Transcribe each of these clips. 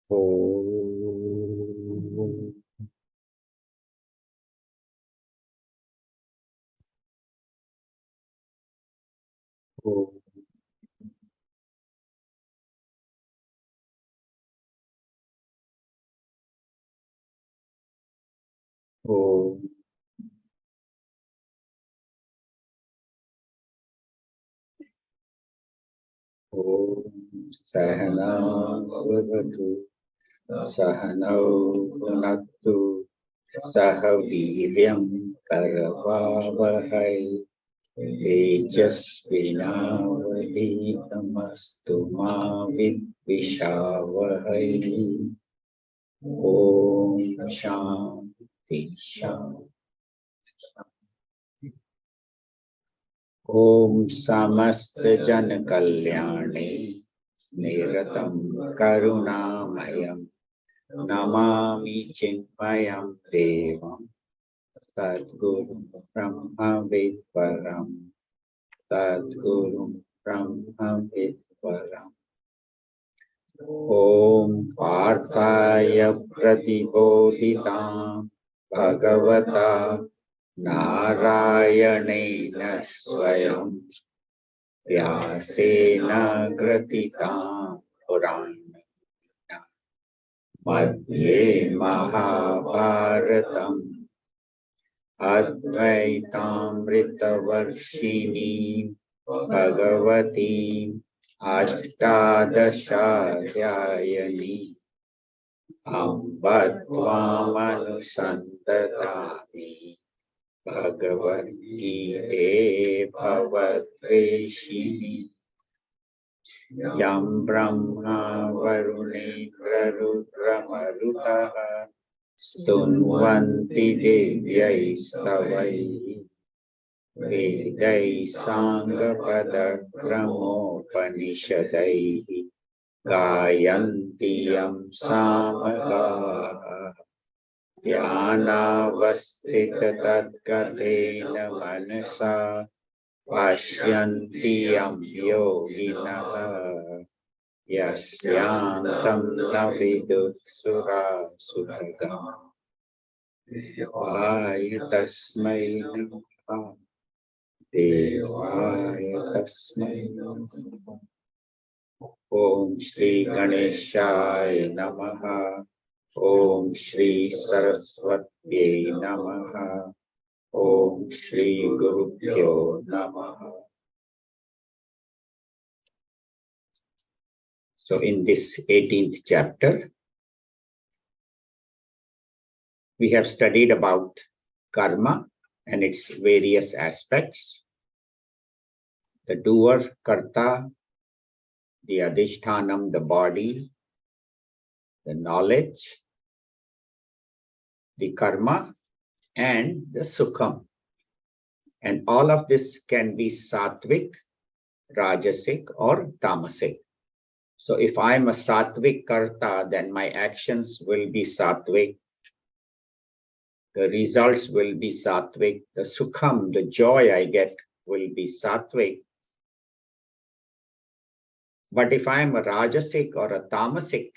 Om. Om. Om. Om. Sahana Bhavatu. Sahanau Bhunaktu. Sahaviryam Karavavahai. Tejasvinavadhitamastu ma vidvishavahai. Om Shanti Shanti. Om Samasta Jan Kalyane Niratam Karunamayam Namami Chinmayam Devam Sadguru Brahma Vidvaram Sadguru Brahma Vidvaram. Om Partaya Pratibodhitam Bhagavata Narayanena Swayam Vyasena Gratitam Purana Madhye Mahabharatam Advaitamritavarshini Bhagavati Ashtadashadhyayani Ambatvamanusantatami Bhagavad Gita Bhavatveshini Yam Brahma Varunendra Rudra Marutaha Stunvanti Devyaistavai Vedai Sangapadakramopanisadai Gayanti Yam Samagaha Dhyanavastita Tadgatena Manasa Pashyanti Yam Yoginaha Yasyantam Navidut Sura Sudagama Devaya Tasmai Namaha Devaya Tasmai Namaha. Om Shri Ganeshaya Namaha. Om Shri Saraswati Namaha. Om Shri Gurubhyo Namaha. So in this 18th chapter, we have studied about karma and its various aspects. The doer, karta, the adhishthanam, the body, the knowledge, the karma, and the sukham. And all of this can be sattvic, rajasic, or tamasic. So if I'm a sattvic karta, then my actions will be sattvic. The results will be sattvic. The sukham, the joy I get, will be sattvic. But if I am a rajasic or a tamasic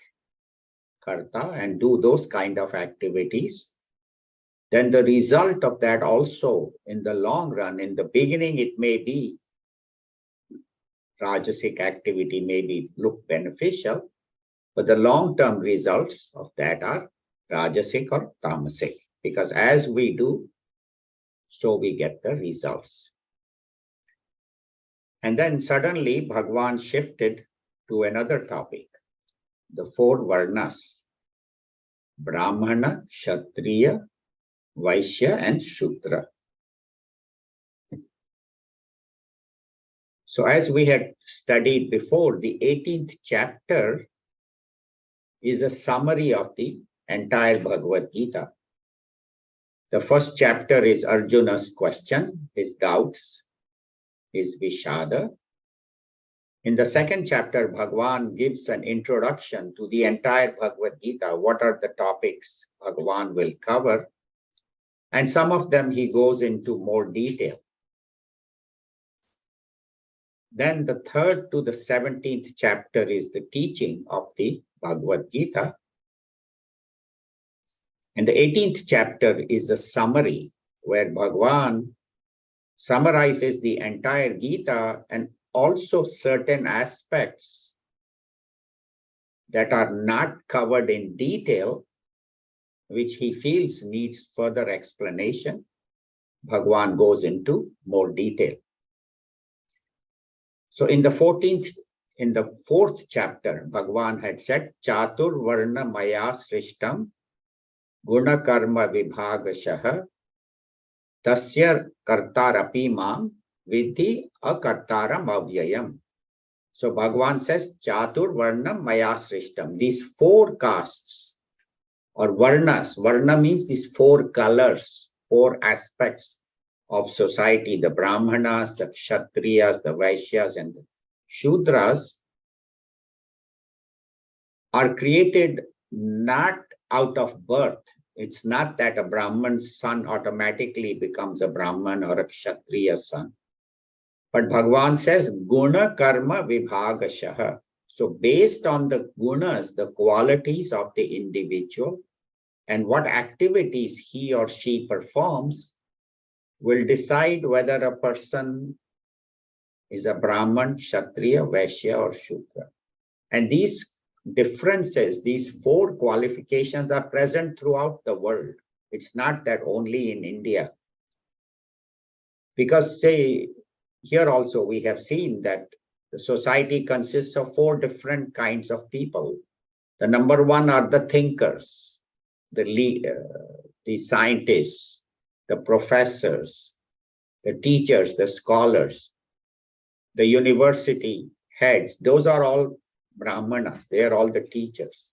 karta and do those kind of activities, then the result of that also in the long run, in the beginning, it may be rajasic activity maybe look beneficial, but the long-term results of that are rajasic or tamasic, because as we do, so we get the results. And then suddenly Bhagwan shifted to another topic, the four varnas, Brahmana, Kshatriya, Vaishya, and Shudra. So as we had studied before, the 18th chapter is a summary of the entire Bhagavad Gita. The first chapter is Arjuna's question, his doubts, his Vishada. In the second chapter, Bhagwan gives an introduction to the entire Bhagavad Gita. What are the topics Bhagwan will cover? And some of them he goes into more detail. Then the third to the 17th chapter is the teaching of the Bhagavad Gita. And the 18th chapter is a summary where Bhagavan summarizes the entire Gita and also certain aspects that are not covered in detail, which he feels needs further explanation. Bhagavan goes into more detail. So in the 4th chapter, Bhagavan had said, Chatur Varna Maya Srishtam Guna Karma Vibhagashaha Tasya Kartarapi Mam Vidhi Akartaram Avyayam. So Bhagavan says, Chatur Varna Maya Srishtam. These 4 castes or Varnas. Varna means these 4 colors, 4 aspects of society, the Brahmanas, the Kshatriyas, the Vaishyas, and the Shudras are created not out of birth. It's not that a Brahman's son automatically becomes a Brahman or a Kshatriya son. But Bhagavan says, Guna Karma Vibhagashaha. So based on the gunas, the qualities of the individual, and what activities he or she performs, will decide whether a person is a Brahman, Kshatriya, Vaishya, or Shudra. And these differences, these 4 qualifications are present throughout the world. It's not that only in India. Because say, here also we have seen that the society consists of 4 different kinds of people. The number 1 are the thinkers, the scientists, the professors, the teachers, the scholars, the university heads. Those are all Brahmanas. They are all the teachers.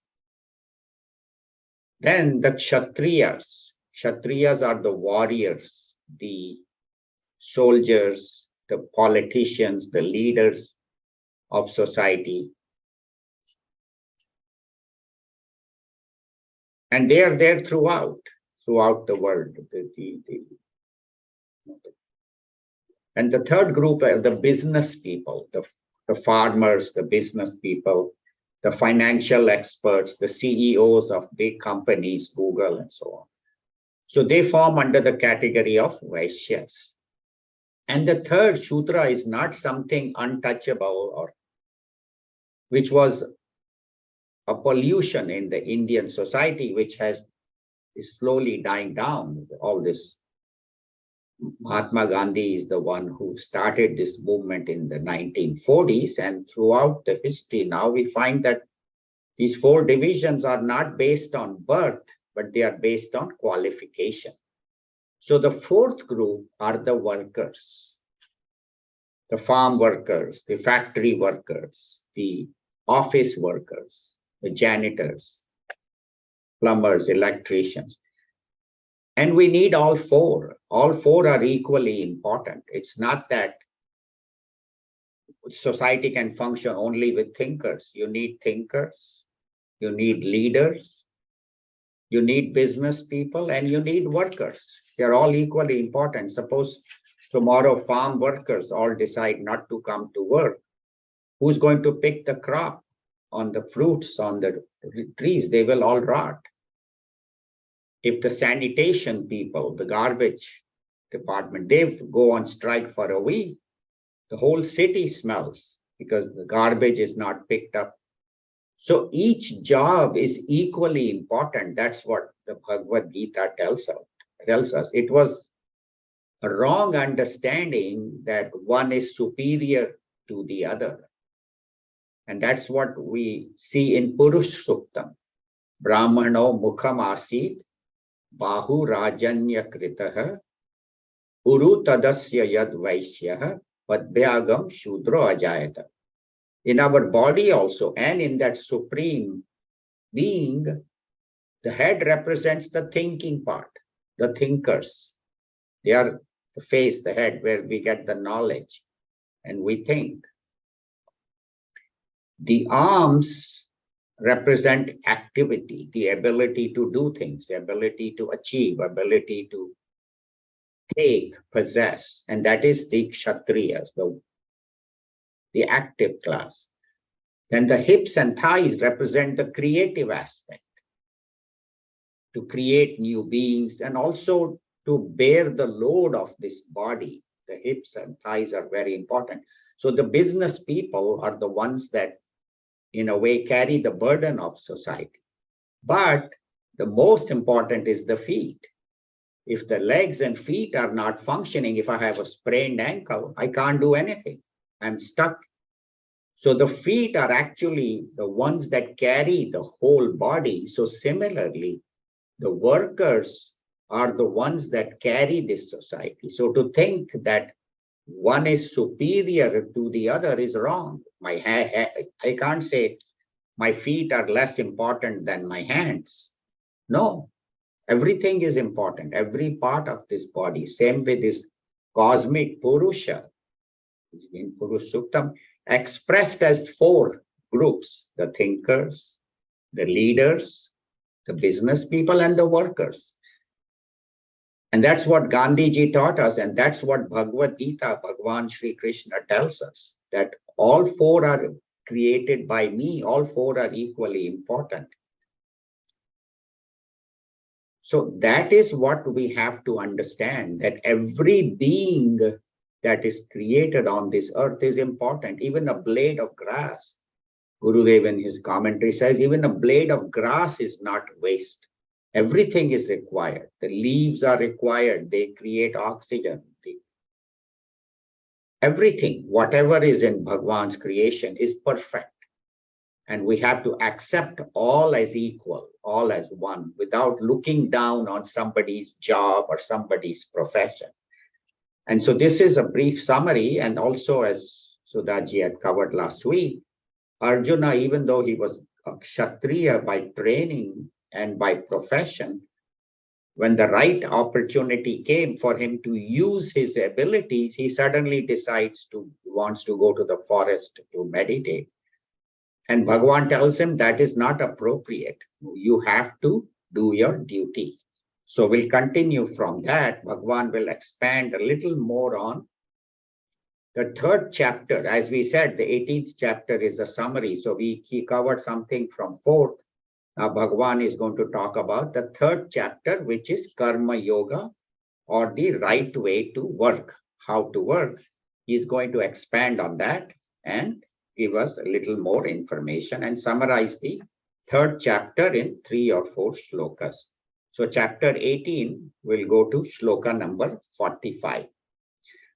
Then the Kshatriyas. Kshatriyas are the warriors, the soldiers, the politicians, the leaders of society. And they are there throughout the world. And the third group are the business people, the farmers, the business people, the financial experts, the CEOs of big companies, Google, and so on. So they form under the category of Vaishyas. And the third, Shudra, is not something untouchable or which was a pollution in the Indian society, which is slowly dying down. All this. Mahatma Gandhi is the one who started this movement in the 1940s, and throughout the history now we find that these 4 divisions are not based on birth, but they are based on qualification. So the 4th group are the workers, the farm workers, the factory workers, the office workers, the janitors, plumbers, electricians. And we need all 4. All 4 are equally important. It's not that society can function only with thinkers. You need thinkers, you need leaders, you need business people, and you need workers. They're all equally important. Suppose tomorrow farm workers all decide not to come to work. Who's going to pick the crop on the fruits on the trees? They will all rot. If the sanitation people, the garbage department, they go on strike for a week, the whole city smells because the garbage is not picked up. So each job is equally important. That's what the Bhagavad Gita tells us. It was a wrong understanding that one is superior to the other. And that's what we see in Purush Suktam. Brahmano mukham asit bahu rajanya kritaha uru tadasya yad vaishyah padbyagam shudro ajayata. In our body also, and in that supreme being, the head represents the thinking part, the thinkers. They are the face, the head, where we get the knowledge and we think. The arms represent activity, the ability to do things, the ability to achieve, ability to take, possess, and that is the Kshatriyas, the active class. Then the hips and thighs represent the creative aspect. to create new beings, and also to bear the load of this body. The hips and thighs are very important. So the business people are the ones that, in a way, carry the burden of society. But the most important is the feet. If the legs and feet are not functioning, if I have a sprained ankle, I can't do anything. I'm stuck. So the feet are actually the ones that carry the whole body. So similarly, the workers are the ones that carry this society. So to think that one is superior to the other is wrong. I can't say my feet are less important than my hands. No, everything is important, every part of this body. Same with this cosmic Purusha, in Purush Suktam, expressed as 4 groups: the thinkers, the leaders, the business people, and the workers. And that's what Gandhiji taught us, and that's what Bhagavad Gita, Bhagavan Sri Krishna tells us, that all 4 are created by me, all 4 are equally important. So that is what we have to understand, that every being that is created on this earth is important. Even a blade of grass, Gurudev in his commentary says, even a blade of grass is not waste. Everything is required. The leaves are required. They create oxygen. Everything, whatever is in Bhagwan's creation is perfect. And we have to accept all as equal, all as one, without looking down on somebody's job or somebody's profession. And so this is a brief summary. And also, as Sudhaji had covered last week, Arjuna, even though he was a Kshatriya by training and by profession, when the right opportunity came for him to use his abilities, he suddenly wants to go to the forest to meditate. And Bhagavan tells him that is not appropriate. You have to do your duty. So we'll continue from that. Bhagavan will expand a little more on the 3rd chapter. As we said, the 18th chapter is a summary. So he covered something from 4th. Now Bhagavan is going to talk about the 3rd chapter, which is Karma Yoga, or the right way to work, how to work. He's going to expand on that and give us a little more information and summarize the 3rd chapter in 3 or 4 shlokas. So chapter 18 will go to shloka number 45.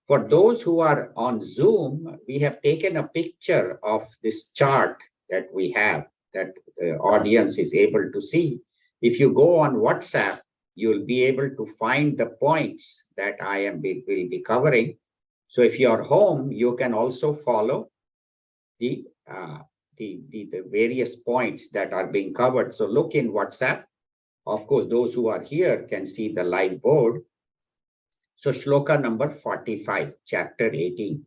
For those who are on Zoom, we have taken a picture of this chart that we have, that the audience is able to see. If you go on WhatsApp, you'll be able to find the points that will be covering. So if you're home, you can also follow the various points that are being covered. So look in WhatsApp. Of course, those who are here can see the live board. So shloka number 45, chapter 18.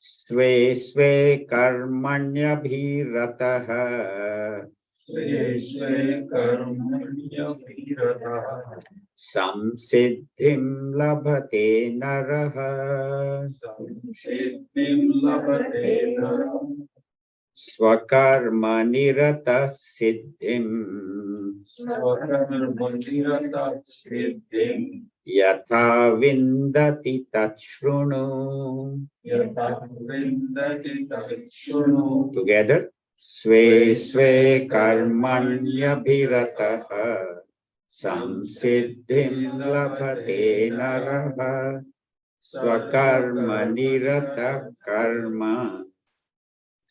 Sve sve karmanya bhiratah. Sve sve karmanya bhiratah. Samsiddhim labhate naraha. Samsiddhim labhate naraha. Swakarma nirata siddhim. Swakarma nirata siddhim. Yatha vindati tachrunu. Yatha vindati tachrunu. Together. Sve sve karmanya bhiratah. Samsiddhim labhate naraha. Swakarma nirata karma.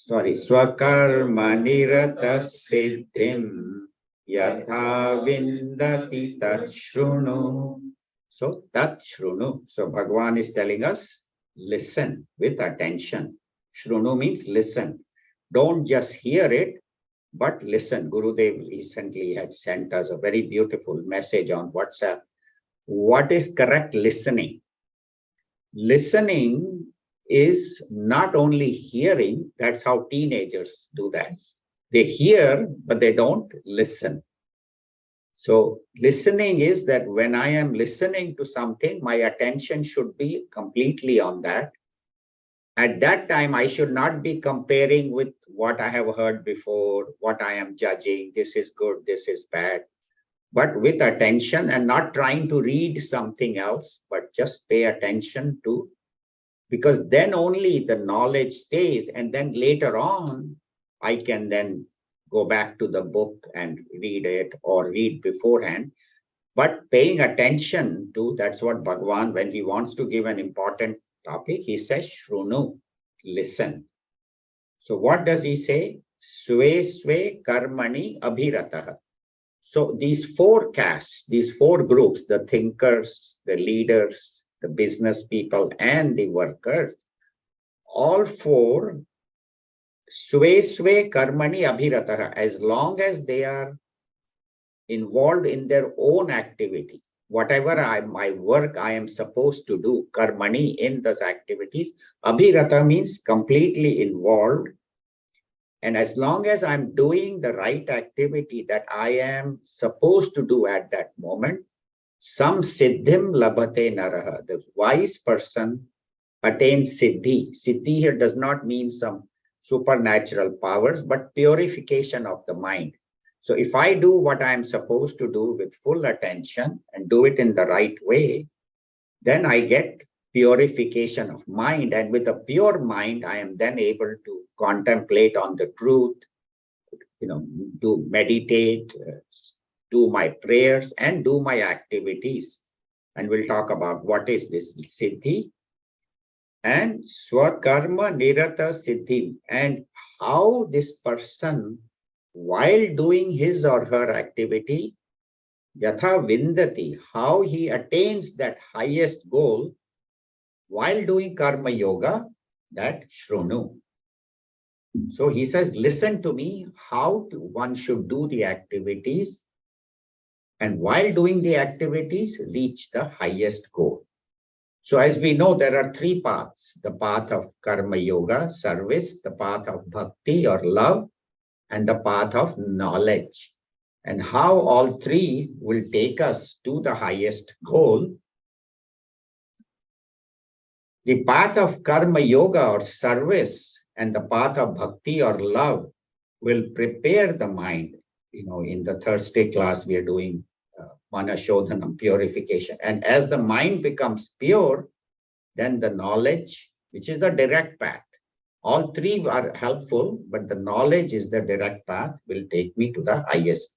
Swakarma nirata siddhim. Yatha vindati tachrunu. So tachrunu. So Bhagavan is telling us, listen with attention. Shrunu means listen. Don't just hear it, but listen. Gurudev recently had sent us a very beautiful message on WhatsApp. What is correct listening? Listening is not only hearing. That's how teenagers do that. They hear, but they don't listen. So listening is that when I am listening to something, my attention should be completely on that. At that time, I should not be comparing with what I have heard before, what I am judging. This is good, this is bad. but with attention and not trying to read something else, but just pay attention to, because then only the knowledge stays, and then later on, I can then go back to the book and read it or read beforehand. But paying attention to, that's what Bhagavan, when he wants to give an important topic, he says, Shrunu, listen. So what does he say? Sve sve karmani abhiratah. So these four castes, these four groups, the thinkers, the leaders, the business people, and the workers, all four, sve sve karmani abhiratah, as long as they are involved in their own activity, whatever my work I am supposed to do, karmani, in those activities, abhirata means completely involved. And as long as I'm doing the right activity that I am supposed to do at that moment, sam siddhim labhate naraha, the wise person attains siddhi. Siddhi here does not mean some supernatural powers, but purification of the mind. So if I do what I am supposed to do with full attention and do it in the right way, then I get purification of mind. And with a pure mind, I am then able to contemplate on the truth, to meditate, do my prayers and do my activities. And we'll talk about what is this siddhi and swakarma nirata siddhi, and how this person, while doing his or her activity, yatha vindati, how he attains that highest goal while doing karma yoga, that shrunu. So he says, listen to me, how one should do the activities, and while doing the activities, reach the highest goal. So as we know, there are three paths: the path of karma yoga, service, the path of bhakti or love, and the path of knowledge. And how all three will take us to the highest goal. The path of karma yoga or service and the path of bhakti or love will prepare the mind. In the Thursday class, we are doing manashodhanam, purification. And as the mind becomes pure, then the knowledge, which is the direct path. All three are helpful, but the knowledge is the direct path, will take me to the highest.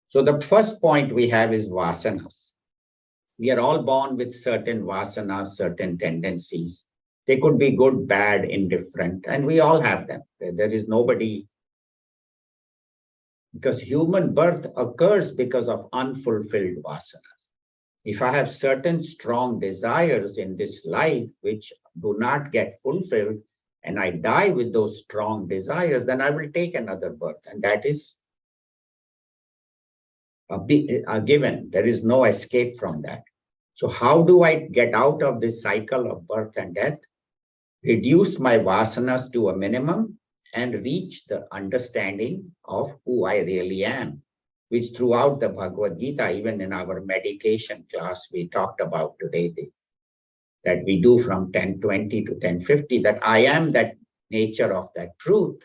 So the first point we have is vasanas. We are all born with certain vasanas, certain tendencies. They could be good, bad, indifferent, and we all have them. There is nobody, because human birth occurs because of unfulfilled vasanas. If I have certain strong desires in this life which do not get fulfilled, and I die with those strong desires, then I will take another birth, and that is a given. There is no escape from that. So how do I get out of this cycle of birth and death? Reduce my vasanas to a minimum and reach the understanding of who I really am, which throughout the Bhagavad Gita, even in our meditation class, we talked about today, that we do from 10:20 to 10:50, that I am that nature of that truth,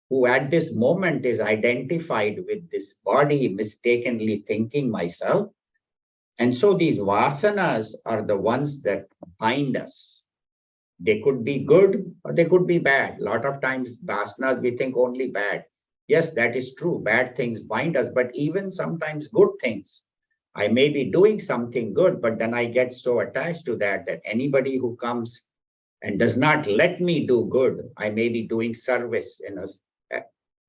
who at this moment is identified with this body, mistakenly thinking myself. And so these vasanas are the ones that bind us. They could be good or they could be bad. A lot of times vasanas, we think only bad. Yes, that is true. Bad things bind us, but even sometimes good things. I may be doing something good, but then I get so attached to that anybody who comes and does not let me do good, I may be doing service in an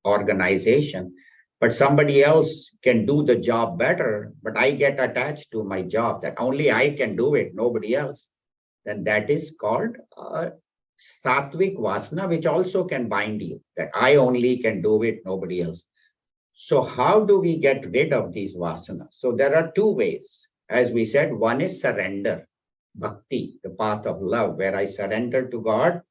organization, but somebody else can do the job better, but I get attached to my job, that only I can do it, nobody else. Then that is called sattvic vasana, which also can bind you, that I only can do it, nobody else. So how do we get rid of these vasanas? So there are two ways. As we said, one is surrender, bhakti, the path of love, where I surrender to God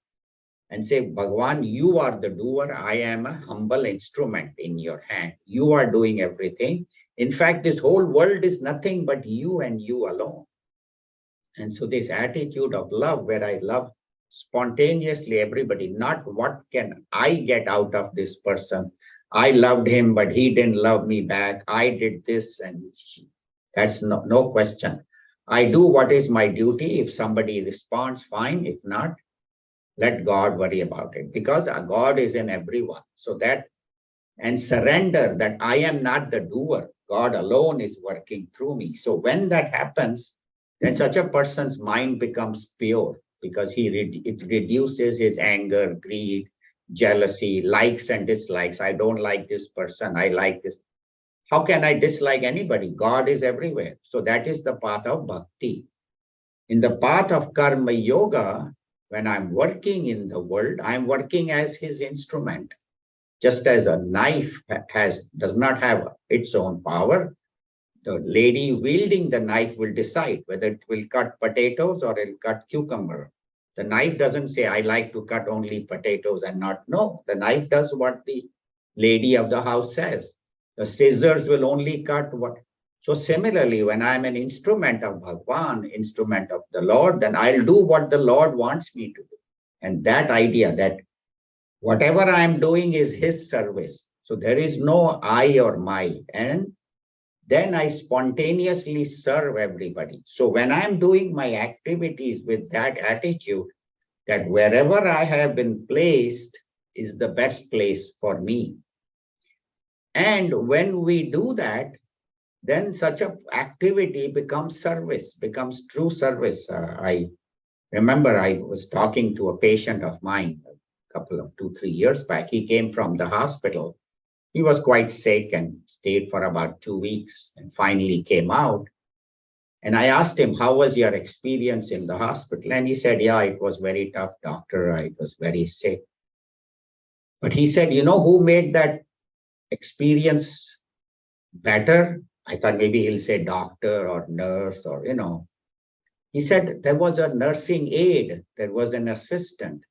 and say, Bhagavan, you are the doer. I am a humble instrument in your hand. You are doing everything. In fact, this whole world is nothing but you and you alone. And so this attitude of love, where I love spontaneously everybody, not what can I get out of this person, I loved him, but he didn't love me back. I did this and that's no question. I do what is my duty. If somebody responds, fine. If not, let God worry about it, because God is in everyone. So that, and surrender that I am not the doer. God alone is working through me. So when that happens, then such a person's mind becomes pure, because it reduces his anger, greed, jealousy, likes and dislikes. I don't like this person. I like this. How can I dislike anybody? God is everywhere. So that is the path of bhakti. In the path of karma yoga, when I'm working in the world, I'm working as his instrument. Just as a knife does not have its own power, the lady wielding the knife will decide whether it will cut potatoes or it will cut cucumber. The knife doesn't say, I like to cut only potatoes and not. No, the knife does what the lady of the house says. The scissors will only cut what. So similarly, when I'm an instrument of Bhagwan, instrument of the Lord, then I'll do what the Lord wants me to do. And that idea that whatever I'm doing is his service. So there is no I or my. And then I spontaneously serve everybody. So when I'm doing my activities with that attitude, that wherever I have been placed is the best place for me. And when we do that, then such an activity becomes service, becomes true service. I remember I was talking to a patient of mine a couple of 2, 3 years back. He came from the hospital. He was quite sick and stayed for about 2 weeks and finally came out. And I asked him, how was your experience in the hospital? And he said, yeah, it was very tough, doctor. I was very sick. But he said, you know who made that experience better? I thought maybe he'll say doctor or nurse or, He said there was a nursing aide, there was an assistant.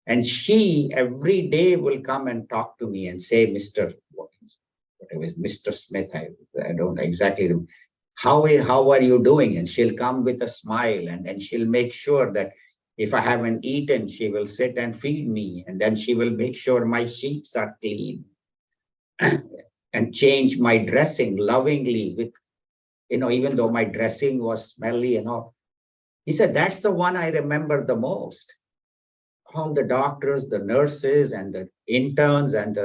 And she every day will come and talk to me and say, Mr. Whatever is Mr. Smith, I don't exactly know. How are you doing? And she'll come with a smile, and then she'll make sure that if I haven't eaten, she will sit and feed me. And then she will make sure my sheets are clean and change my dressing lovingly with, even though my dressing was smelly and all. He said, that's the one I remember the most. All the doctors, the nurses, and the interns, and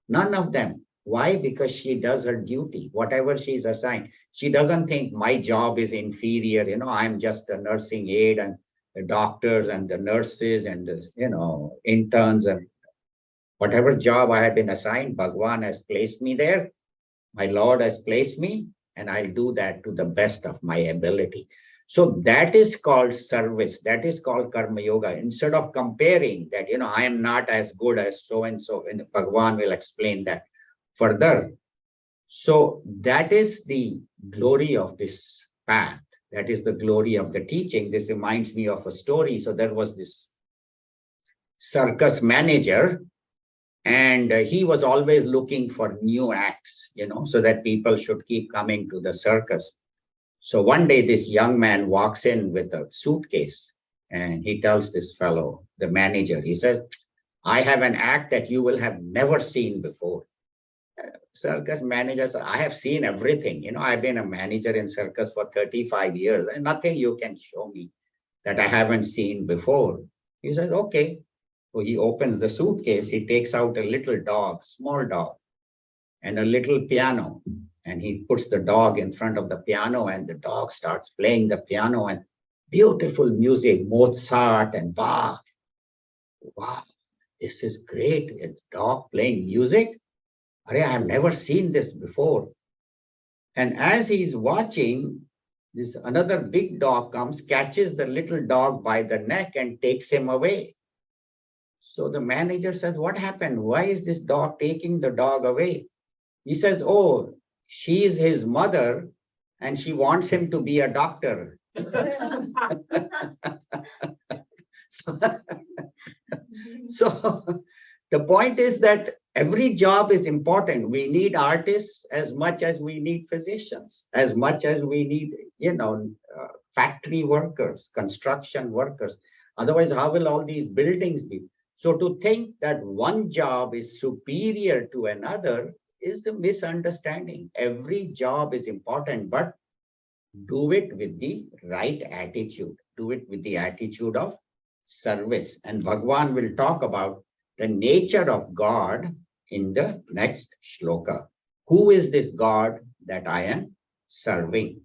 none of them. Why? Because she does her duty, whatever she's assigned. She doesn't think my job is inferior. I'm just a nursing aide, and the doctors and the nurses and the, interns, and whatever job I have been assigned, Bhagwan has placed me there. My Lord has placed me, and I'll do that to the best of my ability. So that is called service. That is called karma yoga. Instead of comparing that, I am not as good as so-and-so, and Bhagwan will explain that further. So that is the glory of this path. That is the glory of the teaching. This reminds me of a story. So there was this circus manager, and he was always looking for new acts, so that people should keep coming to the circus. So one day this young man walks in with a suitcase, and he tells this fellow, the manager, he says, I have an act that you will have never seen before. Circus managers, I have seen everything. I've been a manager in circus for 35 years, and nothing you can show me that I haven't seen before. He says, okay. So he opens the suitcase, he takes out a little dog, small dog, and a little piano. And he puts the dog in front of the piano, and the dog starts playing the piano, and beautiful music, Mozart and Bach. Wow, this is great. A dog playing music. I have never seen this before. And as he's watching, this another big dog comes, catches the little dog by the neck and takes him away. So the manager says, what happened? Why is this dog taking the dog away? He says, oh, she is his mother and she wants him to be a doctor. So the point is that every job is important. We need artists as much as we need physicians, as much as we need, factory workers, construction workers. Otherwise, how will all these buildings be? So to think that one job is superior to another is a misunderstanding. Every job is important, but do it with the right attitude. Do it with the attitude of service. And Bhagwan will talk about the nature of God in the next shloka. Who is this God that I am serving?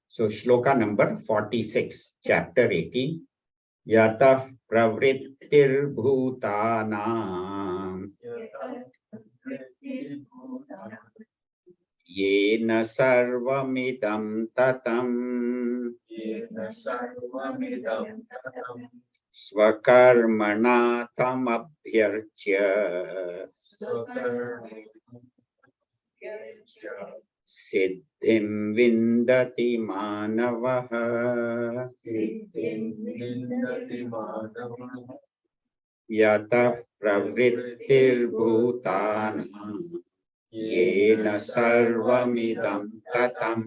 So shloka number 46, chapter 18. Yatah pravrittir bhutanam yena sarvamidam tatam svakarmana tamabhyarchya siddhim vindati manavaha yatah pravrittir bhutanam yena sarvamidam tatam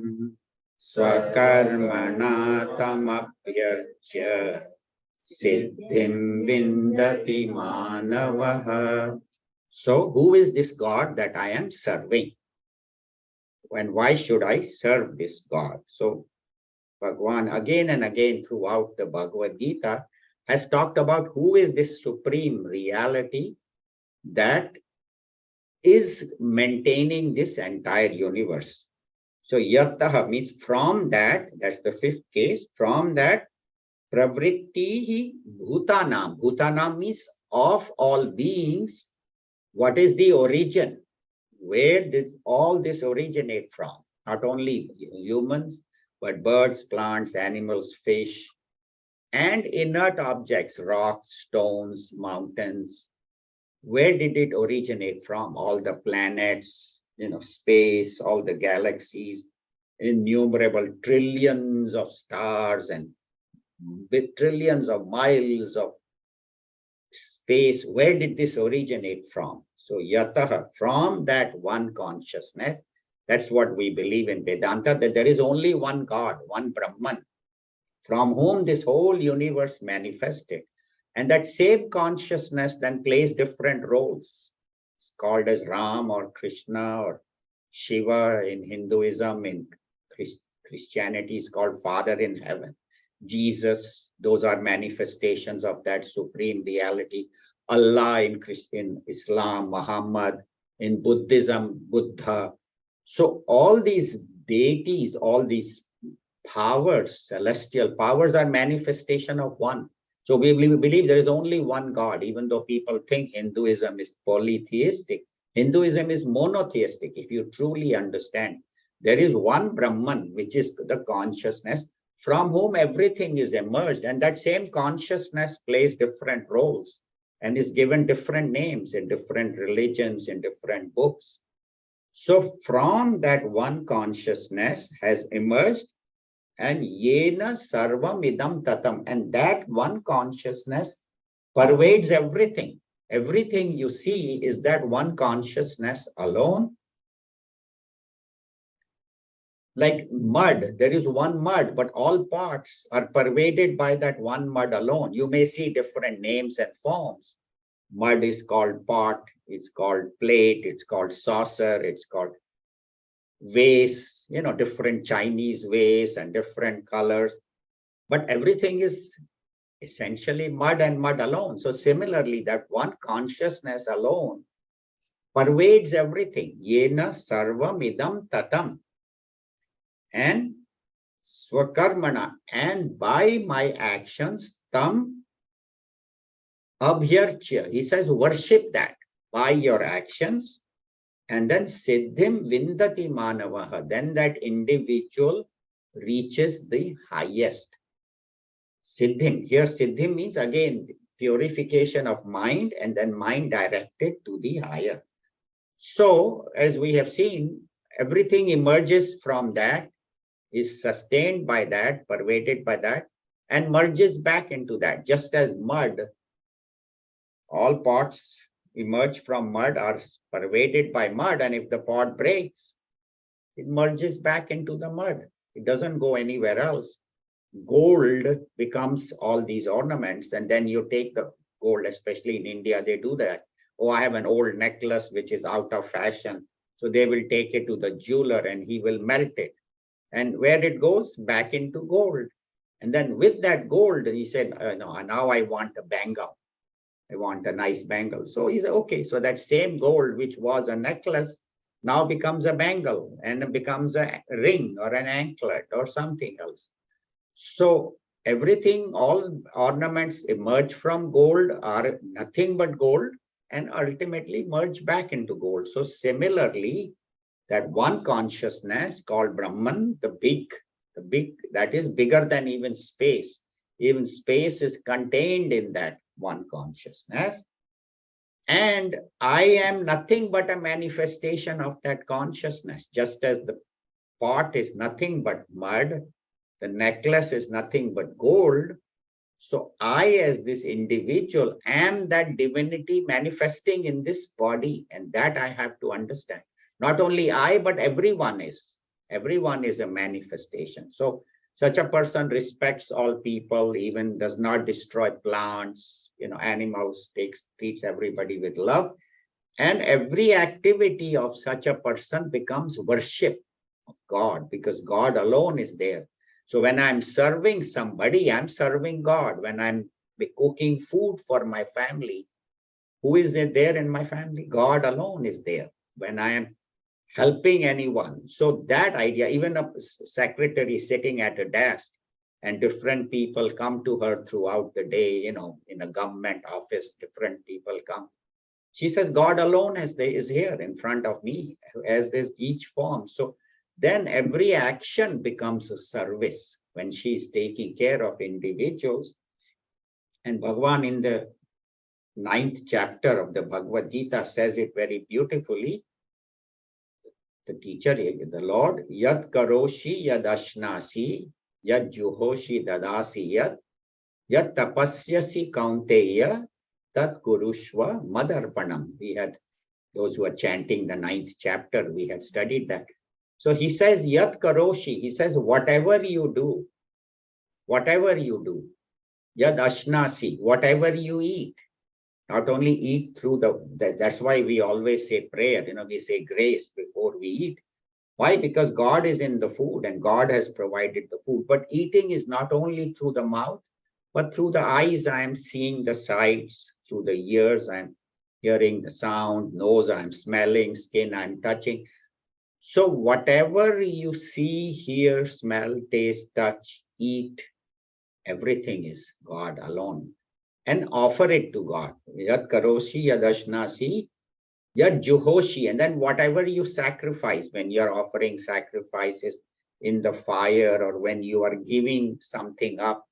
svakarmana tamabhyarchya siddhim vindati manavaha. So who is this God that I am serving? And why should I serve this God? So Bhagwan again and again throughout the Bhagavad Gita has talked about who is this supreme reality that is maintaining this entire universe. So yataha means from that, that's the fifth case, from that pravrittihi bhutanam. Bhutanam means of all beings. What is the origin? Where did all this originate from? Not only humans, but birds, plants, animals, fish, and inert objects, rocks, stones, mountains. Where did it originate from? All the planets, space, all the galaxies, innumerable trillions of stars and with trillions of miles of space. Where did this originate from? So yataha, from that one consciousness, that's what we believe in Vedanta, that there is only one God, one Brahman, from whom this whole universe manifested. And that same consciousness then plays different roles. It's called as Ram or Krishna or Shiva in Hinduism, in Christianity is called Father in Heaven. Jesus, those are manifestations of that supreme reality. Allah in Christian, Islam, Muhammad, in Buddhism, Buddha. So all these deities, all these powers, celestial powers are manifestation of one. So we believe there is only one God, even though people think Hinduism is polytheistic. Hinduism is monotheistic. If you truly understand, there is one Brahman, which is the consciousness from whom everything is emerged. And that same consciousness plays different roles and is given different names in different religions, in different books. So from that one consciousness has emerged, and yena sarvam idam tatam, and that one consciousness pervades everything. Everything you see is that one consciousness alone. Like mud, there is one mud, but all parts are pervaded by that one mud alone. You may see different names and forms. Mud is called pot, it's called plate, it's called saucer, it's called vase, different Chinese vase and different colors. But everything is essentially mud and mud alone. So similarly, that one consciousness alone pervades everything. Yena sarvam idam tatam. And swakarmana, and by my actions, tam abhyarchya. He says, worship that by your actions. And then siddhim vindati manavaha. Then that individual reaches the highest. Siddhim. Here, siddhim means again purification of mind and then mind directed to the higher. So, as we have seen, everything emerges from that, is sustained by that, pervaded by that, and merges back into that. Just as mud, all pots emerge from mud, are pervaded by mud, and if the pot breaks, it merges back into the mud. It doesn't go anywhere else. Gold becomes all these ornaments, and then you take the gold, especially in India, they do that. Oh, I have an old necklace which is out of fashion. So they will take it to the jeweler and he will melt it. And where it goes? Back into gold. And then with that gold, he said, no, now I want a bangle. I want a nice bangle. So he said, okay, so that same gold, which was a necklace, now becomes a bangle and it becomes a ring or an anklet or something else. So everything, all ornaments emerge from gold, are nothing but gold, and ultimately merge back into gold. So similarly, that one consciousness called Brahman, the big, that is bigger than even space. Even space is contained in that one consciousness. And I am nothing but a manifestation of that consciousness, just as the pot is nothing but mud, the necklace is nothing but gold. So I, as this individual, am that divinity manifesting in this body, and that I have to understand. Not only I, but everyone is. Everyone is a manifestation. So such a person respects all people, even does not destroy plants, animals, treats everybody with love. And every activity of such a person becomes worship of God, because God alone is there. So when I'm serving somebody, I'm serving God. When I'm cooking food for my family, who is there in my family? God alone is there. When I am helping anyone, so that idea, even a secretary sitting at a desk and different people come to her throughout the day, in a government office, different people come. She says, God alone is here in front of me as there's each form. So then every action becomes a service when she is taking care of individuals. And Bhagavan in the 9th chapter of the Bhagavad Gita says it very beautifully. The teacher, the Lord, Yad karoshi yad ashnasi, yad juhoshi dadasi yad tapasyasi kaunteya, tat kurushva madarpanam. We had those who are chanting the 9th chapter, we had studied that. So he says, Yat karoshi, he says, whatever you do, Yad ashnasi, whatever you eat, not only eat through that's why we always say prayer, we say grace before we eat. Why? Because God is in the food and God has provided the food. But eating is not only through the mouth, but through the eyes, I am seeing the sights, through the ears, I'm hearing the sound, nose, I'm smelling, skin, I'm touching. So whatever you see, hear, smell, taste, touch, eat, everything is God alone. And offer it to God. Yad karoshi, yad ashnasi, yad juhoshi. And then whatever you sacrifice, when you're offering sacrifices in the fire or when you are giving something up,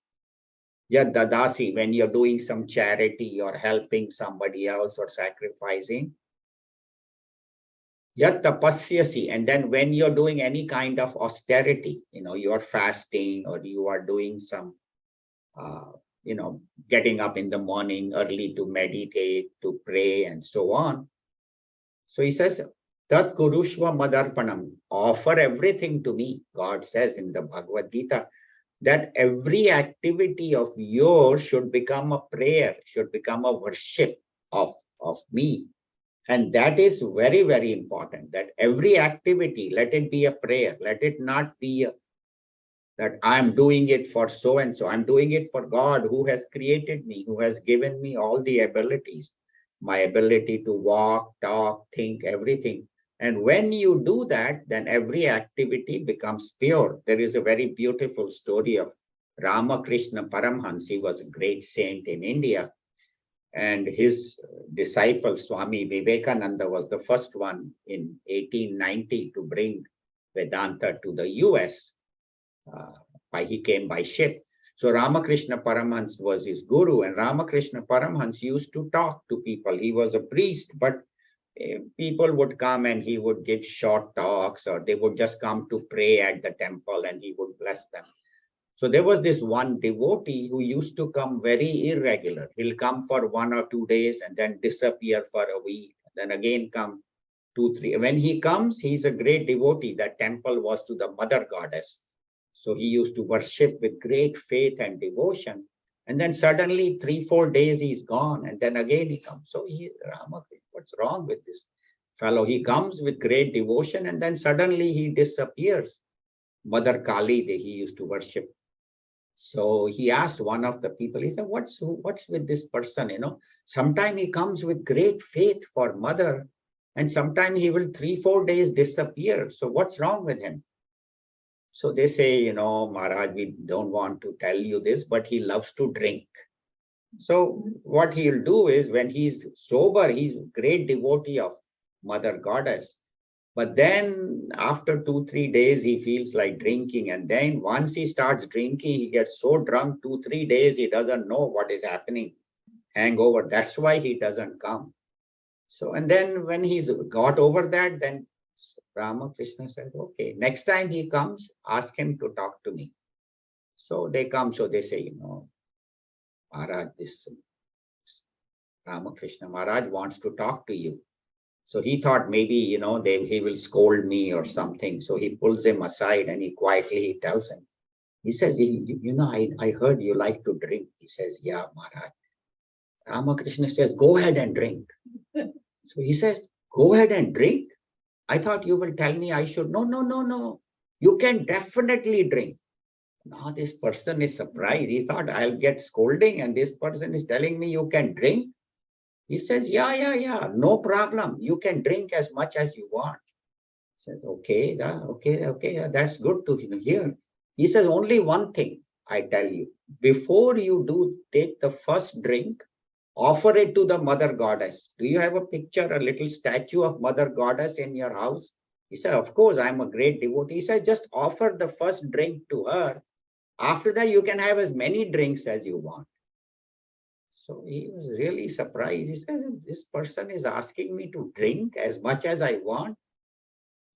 yad dadasi, when you're doing some charity or helping somebody else or sacrificing, yat tapasyasi, and then when you're doing any kind of austerity, you're fasting or you are doing some, getting up in the morning early to meditate, to pray, and so on. So he says, tat kurushva madarpanam, offer everything to me. God says in the Bhagavad Gita that every activity of yours should become a prayer, should become a worship of me. And that is very, very important, that every activity, let it be a prayer. Let it not be that I'm doing it for so-and-so. I'm doing it for God who has created me, who has given me all the abilities, my ability to walk, talk, think, everything. And when you do that, then every activity becomes pure. There is a very beautiful story of Ramakrishna Paramhans. He was a great saint in India. And his disciple, Swami Vivekananda, was the first one in 1890 to bring Vedanta to the US. He came by ship. So Ramakrishna Paramhans was his guru, and Ramakrishna Paramhans used to talk to people. He was a priest, but people would come and he would give short talks, or they would just come to pray at the temple and he would bless them. So there was this one devotee who used to come very irregular. He'll come for 1 or 2 days and then disappear for a week, then again come 2, 3. When he comes, he's a great devotee. That temple was to the mother goddess. So he used to worship with great faith and devotion. And then suddenly 3-4 days he's gone, and then again he comes. So Rama, what's wrong with this fellow? He comes with great devotion and then suddenly he disappears. Mother Kali, he used to worship. So he asked one of the people, he said, what's with this person? Sometimes he comes with great faith for mother, and sometimes he will 3-4 days disappear. So what's wrong with him? So they say, Maharaj, we don't want to tell you this, but he loves to drink. So what he'll do is, when he's sober, he's a great devotee of Mother Goddess. But then after 2-3 days, he feels like drinking. And then once he starts drinking, he gets so drunk, 2-3 days, he doesn't know what is happening. Hangover. That's why he doesn't come. So, and then when he's got over that, then Ramakrishna said, okay, next time he comes, ask him to talk to me. So they come, so they say, Maharaj, this Ramakrishna Maharaj wants to talk to you. So he thought maybe, he will scold me or something. So he pulls him aside and he quietly tells him. He says, I heard you like to drink. He says, yeah, Maharaj. Ramakrishna says, go ahead and drink. So he says, go ahead and drink. I thought you will tell me I should. No. You can definitely drink. Now this person is surprised. He thought I'll get scolding, and this person is telling me you can drink. He says, yeah, no problem. You can drink as much as you want. He says, okay, that's good to hear. He says, only one thing I tell you. Before you take the first drink, offer it to the Mother Goddess. Do you have a picture, a little statue of Mother Goddess in your house? He said, of course, I'm a great devotee. He said, just offer the first drink to her. After that, you can have as many drinks as you want. So he was really surprised. He says, this person is asking me to drink as much as I want.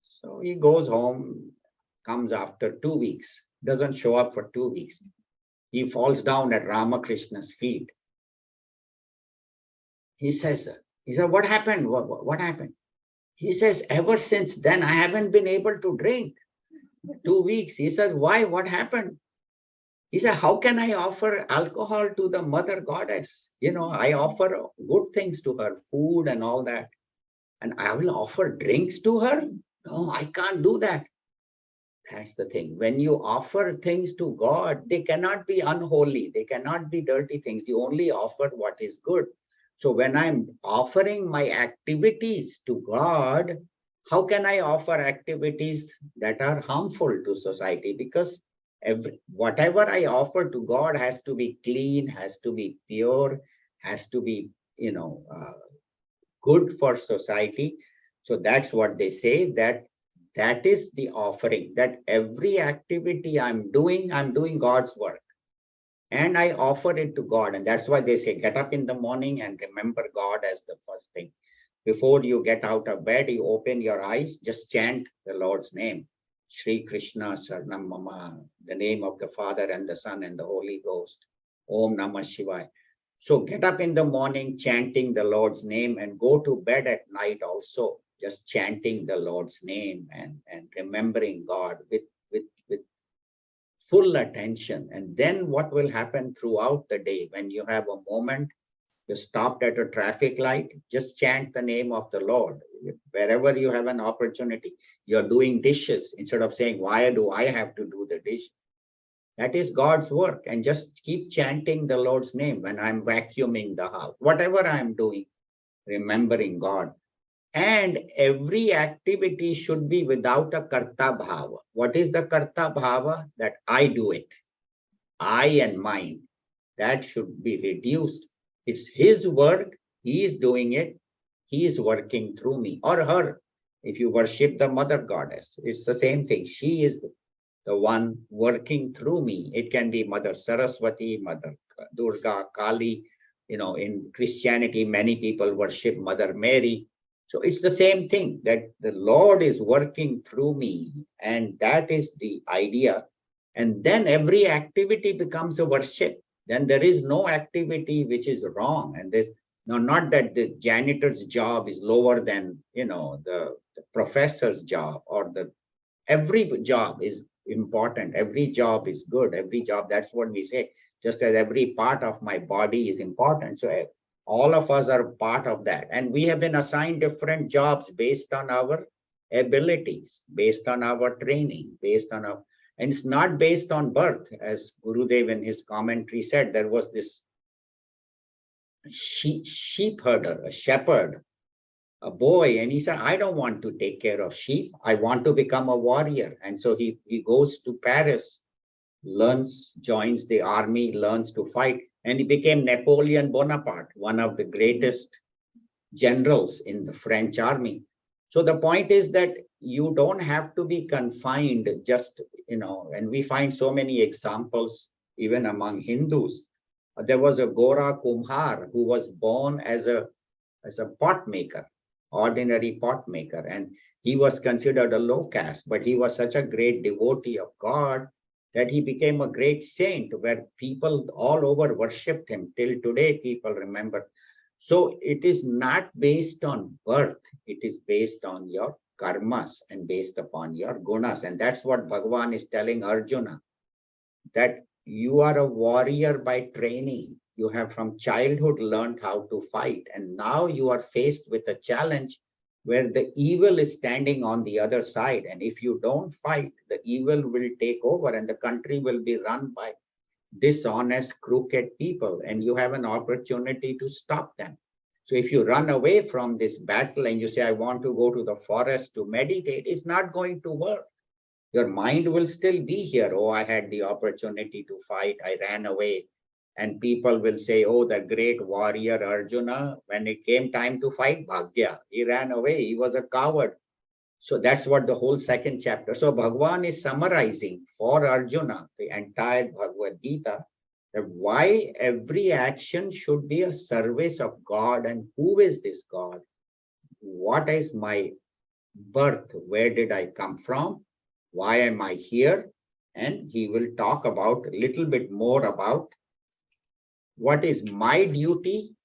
So he goes home, comes after 2 weeks, doesn't show up for 2 weeks. He falls down at Ramakrishna's feet. He says, what happened? What happened? He says, ever since then, I haven't been able to drink. 2 weeks. He says, why? What happened? He said, how can I offer alcohol to the Mother Goddess? I offer good things to her, food and all that. And I will offer drinks to her? No, I can't do that. That's the thing. When you offer things to God, they cannot be unholy. They cannot be dirty things. You only offer what is good. So when I'm offering my activities to God, how can I offer activities that are harmful to society? Because whatever I offer to God has to be clean, has to be pure, has to be, good for society. So that's what they say, that is the offering, that every activity I'm doing God's work. And I offer it to God. And that's why they say, get up in the morning and remember God as the first thing. Before you get out of bed, you open your eyes, just chant the Lord's name. Shri Krishna Sarnam Mama, the name of the Father and the Son and the Holy Ghost. Om Namah Shivaya. So get up in the morning chanting the Lord's name, and go to bed at night also just chanting the Lord's name and remembering God with full attention. And then what will happen throughout the day, when you have a moment, you stopped at a traffic light, just chant the name of the Lord. Wherever you have an opportunity, you're doing dishes, instead of saying, why do I have to do the dish? That is God's work. And just keep chanting the Lord's name when I'm vacuuming the house, whatever I'm doing, remembering God. And every activity should be without a karta bhava. What is the karta bhava? That I do it. I and mine. That should be reduced. It's his work. He is doing it. He is working through me or her. If you worship the Mother Goddess, it's the same thing. She is the one working through me. It can be Mother Saraswati, Mother Durga, Kali. In Christianity, many people worship Mother Mary. So it's the same thing, that the Lord is working through me, and that is the idea. And then every activity becomes a worship. Then there is no activity which is wrong. And there's not that the janitor's job is lower than, the professor's job, or every job is important. Every job is good. Every job, that's what we say. just as every part of my body is important. So all of us are part of that. And we have been assigned different jobs based on our abilities, based on our training, based on our, and it's not based on birth. As Gurudev in his commentary said, there was this sheep herder, a shepherd, a boy, and he said, I don't want to take care of sheep. I want to become a warrior. And so he goes to Paris, learns, joins the army, learns to fight, and he became Napoleon Bonaparte, one of the greatest generals in the French army. So the point is that you don't have to be confined just, and we find so many examples even among Hindus. There was a Gora Kumhar who was born as a pot maker, ordinary pot maker, and he was considered a low caste, but he was such a great devotee of God that he became a great saint where people all over worshipped him. Till today, people remember. So it is not based on birth, it is based on your karmas and based upon your gunas. And that's what Bhagavan is telling Arjuna, that you are a warrior by training. You have from childhood learned how to fight. And now you are faced with a challenge where the evil is standing on the other side. And if you don't fight, the evil will take over and the country will be run by dishonest, crooked people, and you have an opportunity to stop them. So if you run away from this battle and you say, I want to go to the forest to meditate, it's not going to work. Your mind will still be here. Oh, I had the opportunity to fight, I ran away. And people will say, oh, the great warrior Arjuna, when it came time to fight, Bhagya, he ran away, he was a coward. So that's what the whole second chapter. So Bhagavan is summarizing for Arjuna the entire Bhagavad Gita, that why every action should be a service of God, and who is this God? What is my birth? Where did I come from? Why am I here? And he will talk about a little bit more about what is my duty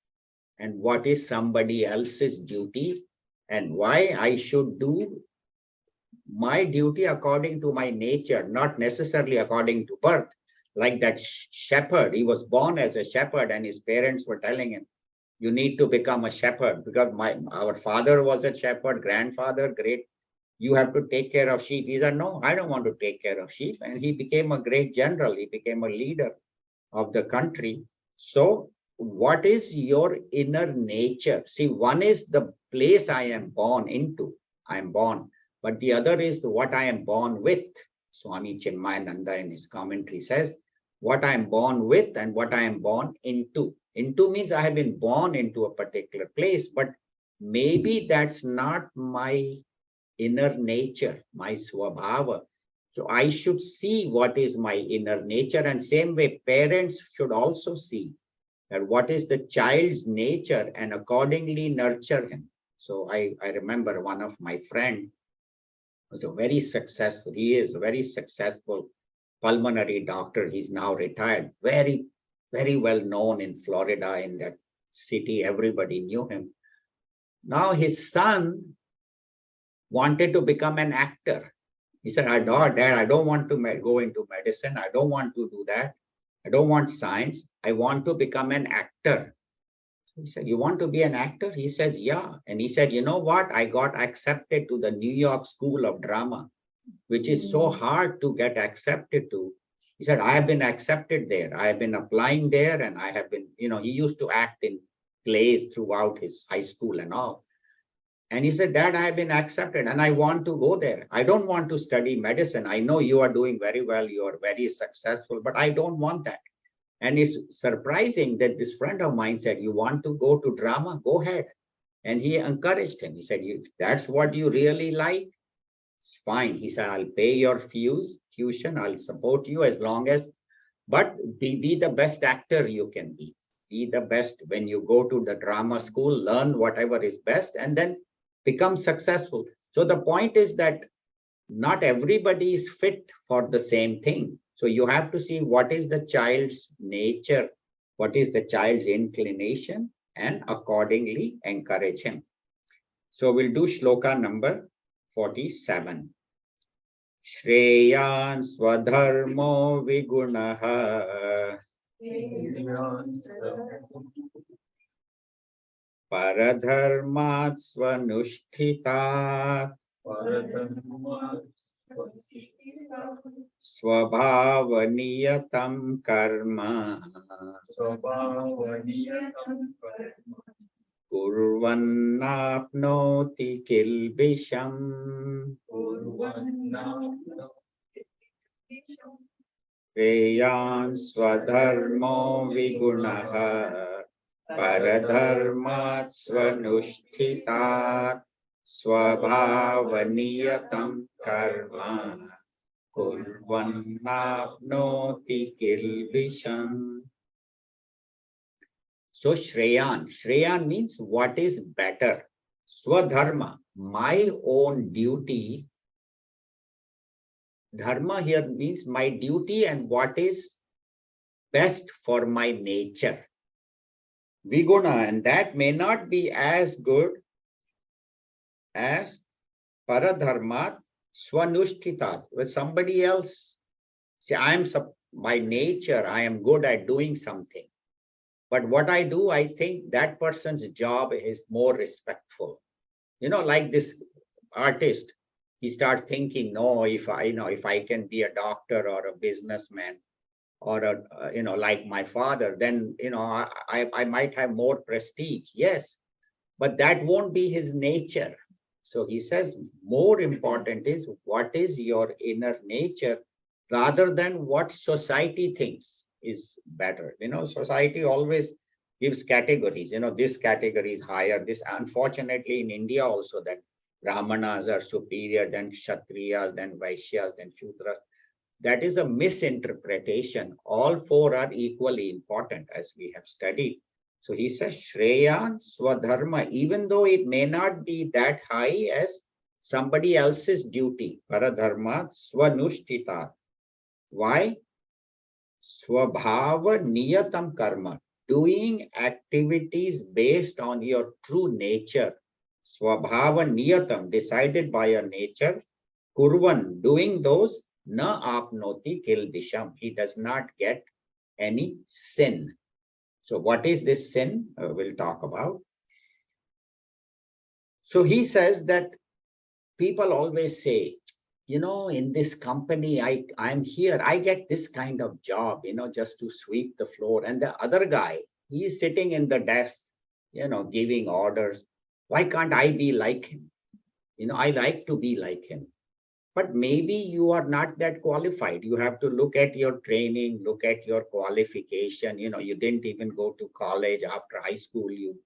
and what is somebody else's duty, and why I should do my duty according to my nature, not necessarily according to birth. Like that shepherd, he was born as a shepherd and his parents were telling him, you need to become a shepherd because our father was a shepherd, grandfather, great, you have to take care of sheep. He said, no, I don't want to take care of sheep. And he became a great general. He became a leader of the country. So what is your inner nature? See, one is the place I am born into. I am born. But the other is what I am born with. Swami Chinmayananda in his commentary says, what I am born with and what I am born into. Into means I have been born into a particular place, but maybe that's not my inner nature, my swabhava. So I should see what is my inner nature, and same way parents should also see that what is the child's nature and accordingly nurture him. So I remember one of my friends was a very successful, he is a very successful pulmonary doctor. He's now retired, very, very well known in Florida, in that city, everybody knew him. Now his son wanted to become an actor. He said, Dad, I don't want to go into medicine. I don't want to do that. I don't want science. I want to become an actor. He said, you want to be an actor? He says, yeah. And he said, you know what? I got accepted to the New York School of Drama, which is so hard to get accepted to. He said, I have been accepted there. I have been applying there, and I have been, he used to act in plays throughout his high school and all. And he said, Dad, I have been accepted and I want to go there. I don't want to study medicine. I know you are doing very well. You are very successful, but I don't want that. And it's surprising that this friend of mine said, you want to go to drama? Go ahead. And he encouraged him. He said, that's what you really like? It's fine. He said, I'll pay your tuition. I'll support you as long as, but be the best actor you can be. Be the best. When you go to the drama school, learn whatever is best and then become successful. So the point is that not everybody is fit for the same thing. So you have to see what is the child's nature, what is the child's inclination, and accordingly encourage him. So we'll do shloka number 47. Shreyan swadharmo vigunaha Paradharmat svanushthitat svabhavaniyatam karma kurvannapnoti kilbisham Preyan swadharmo vigunaha paradharmat svanushthitat svabhavaniyatam karma kurvannapnoti kilbisham. So Shreyan means what is better. Swadharma, my own duty. Dharma here means my duty and what is best for my nature. Viguna, and that may not be as good as paradharmat swanushthitat, with somebody else. See, by nature, I am good at doing something. But what I do, I think that person's job is more respectful. Like this artist, he starts thinking, no, if I can be a doctor or a businessman or like my father, then I might have more prestige. Yes, but that won't be his nature. So he says more important is what is your inner nature rather than what society thinks is better. Society always gives categories. This category is higher. This, unfortunately, in India also, that Brahmanas are superior than Kshatriyas, than Vaishyas, than Shudras. That is a misinterpretation. All four are equally important, as we have studied. So he says, Shreyan Swadharma, even though it may not be that high as somebody else's duty, Paradharma Swanushtita. Why? Swabhava Niyatam Karma, doing activities based on your true nature. Swabhava Niyatam, decided by your nature. Kurvan, doing those, na apnoti kilbisham, he does not get any sin. So what is this sin? We'll talk about. So he says that people always say, in this company, I'm here, I get this kind of job, just to sweep the floor. And the other guy, he is sitting in the desk, giving orders. Why can't I be like him? I like to be like him. But maybe you are not that qualified. You have to look at your training, look at your qualification. You didn't even go to college. After high school, you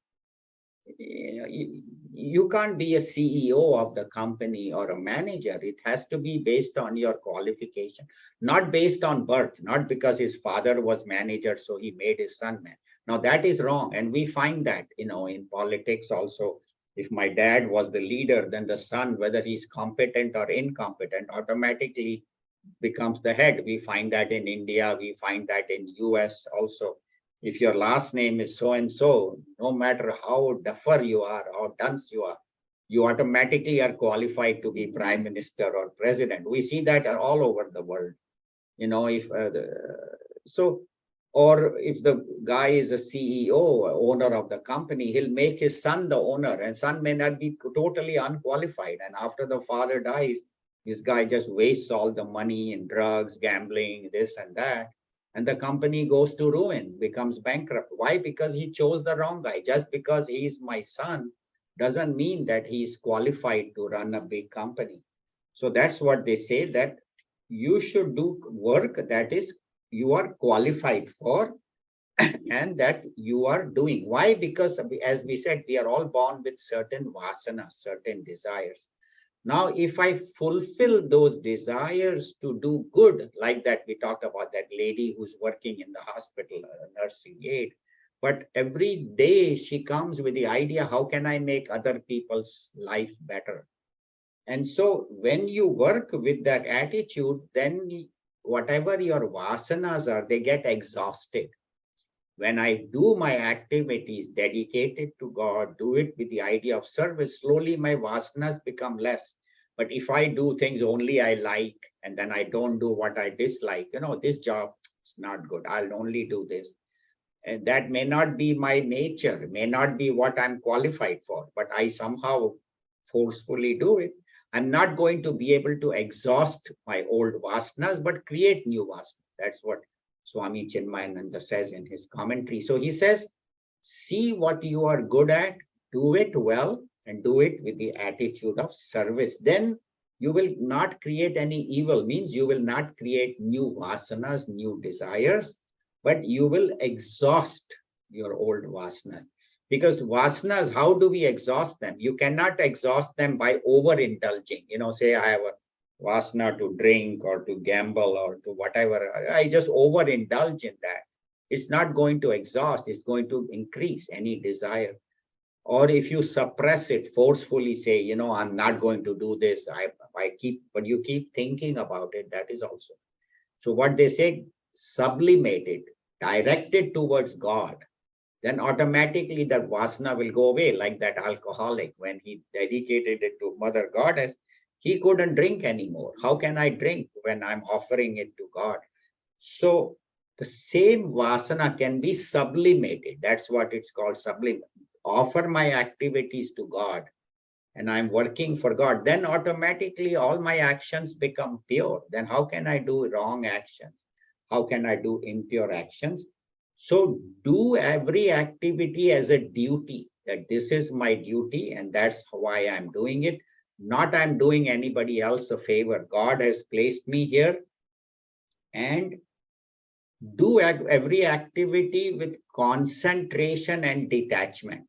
can't be a CEO of the company or a manager. It has to be based on your qualification, not based on birth, not because his father was manager, so he made his son man. Now that is wrong. And we find that, in politics also. If my dad was the leader, then the son, whether he's competent or incompetent, automatically becomes the head. We find that in India, we find that in US also. If your last name is so and so, no matter how duffer you are, how dunce you are, you automatically are qualified to be prime minister or president. We see that all over the world. If or if the guy is a CEO, owner of the company, he'll make his son the owner, and son may not be totally unqualified. And after the father dies, this guy just wastes all the money in drugs, gambling, this and that. And the company goes to ruin, becomes bankrupt. Why? Because he chose the wrong guy. Just because he is my son doesn't mean that he is qualified to run a big company. So that's what they say, that you should do work that is you are qualified for and that you are doing. Why? Because as we said, we are all born with certain vasanas, certain desires. Now, if I fulfill those desires to do good, like that we talked about that lady who's working in the hospital, a nursing aide, but every day she comes with the idea, how can I make other people's life better? And so when you work with that attitude, then whatever your vasanas are, they get exhausted. When I do my activities dedicated to God, do it with the idea of service, slowly my vasanas become less. But if I do things only I like, and then I don't do what I dislike, this job, It's not good. I'll only do this. And that may not be my nature, may not be what I'm qualified for, but I somehow forcefully do it. I'm not going to be able to exhaust my old vasanas, but create new vasanas. That's what Swami Chinmayananda says in his commentary. So he says, see what you are good at, do it well, and do it with the attitude of service. Then you will not create any evil, means you will not create new vasanas, new desires, but you will exhaust your old vasanas. Because vasanas, how do we exhaust them? You cannot exhaust them by overindulging. Say I have a vasana to drink or to gamble or to whatever. I just overindulge in that. It's not going to exhaust, it's going to increase any desire. Or if you suppress it forcefully, say, I'm not going to do this, but you keep thinking about it, that is also. So what they say, sublimate it, direct it towards God, then automatically that vasana will go away. Like that alcoholic, when he dedicated it to Mother Goddess, he couldn't drink anymore. How can I drink when I'm offering it to God? So the same vasana can be sublimated. That's what it's called, sublimate. Offer my activities to God and I'm working for God, then automatically all my actions become pure. Then how can I do wrong actions? How can I do impure actions? So do every activity as a duty, that this is my duty and that's why I'm doing it. Not I'm doing anybody else a favor. God has placed me here, and do every activity with concentration and detachment.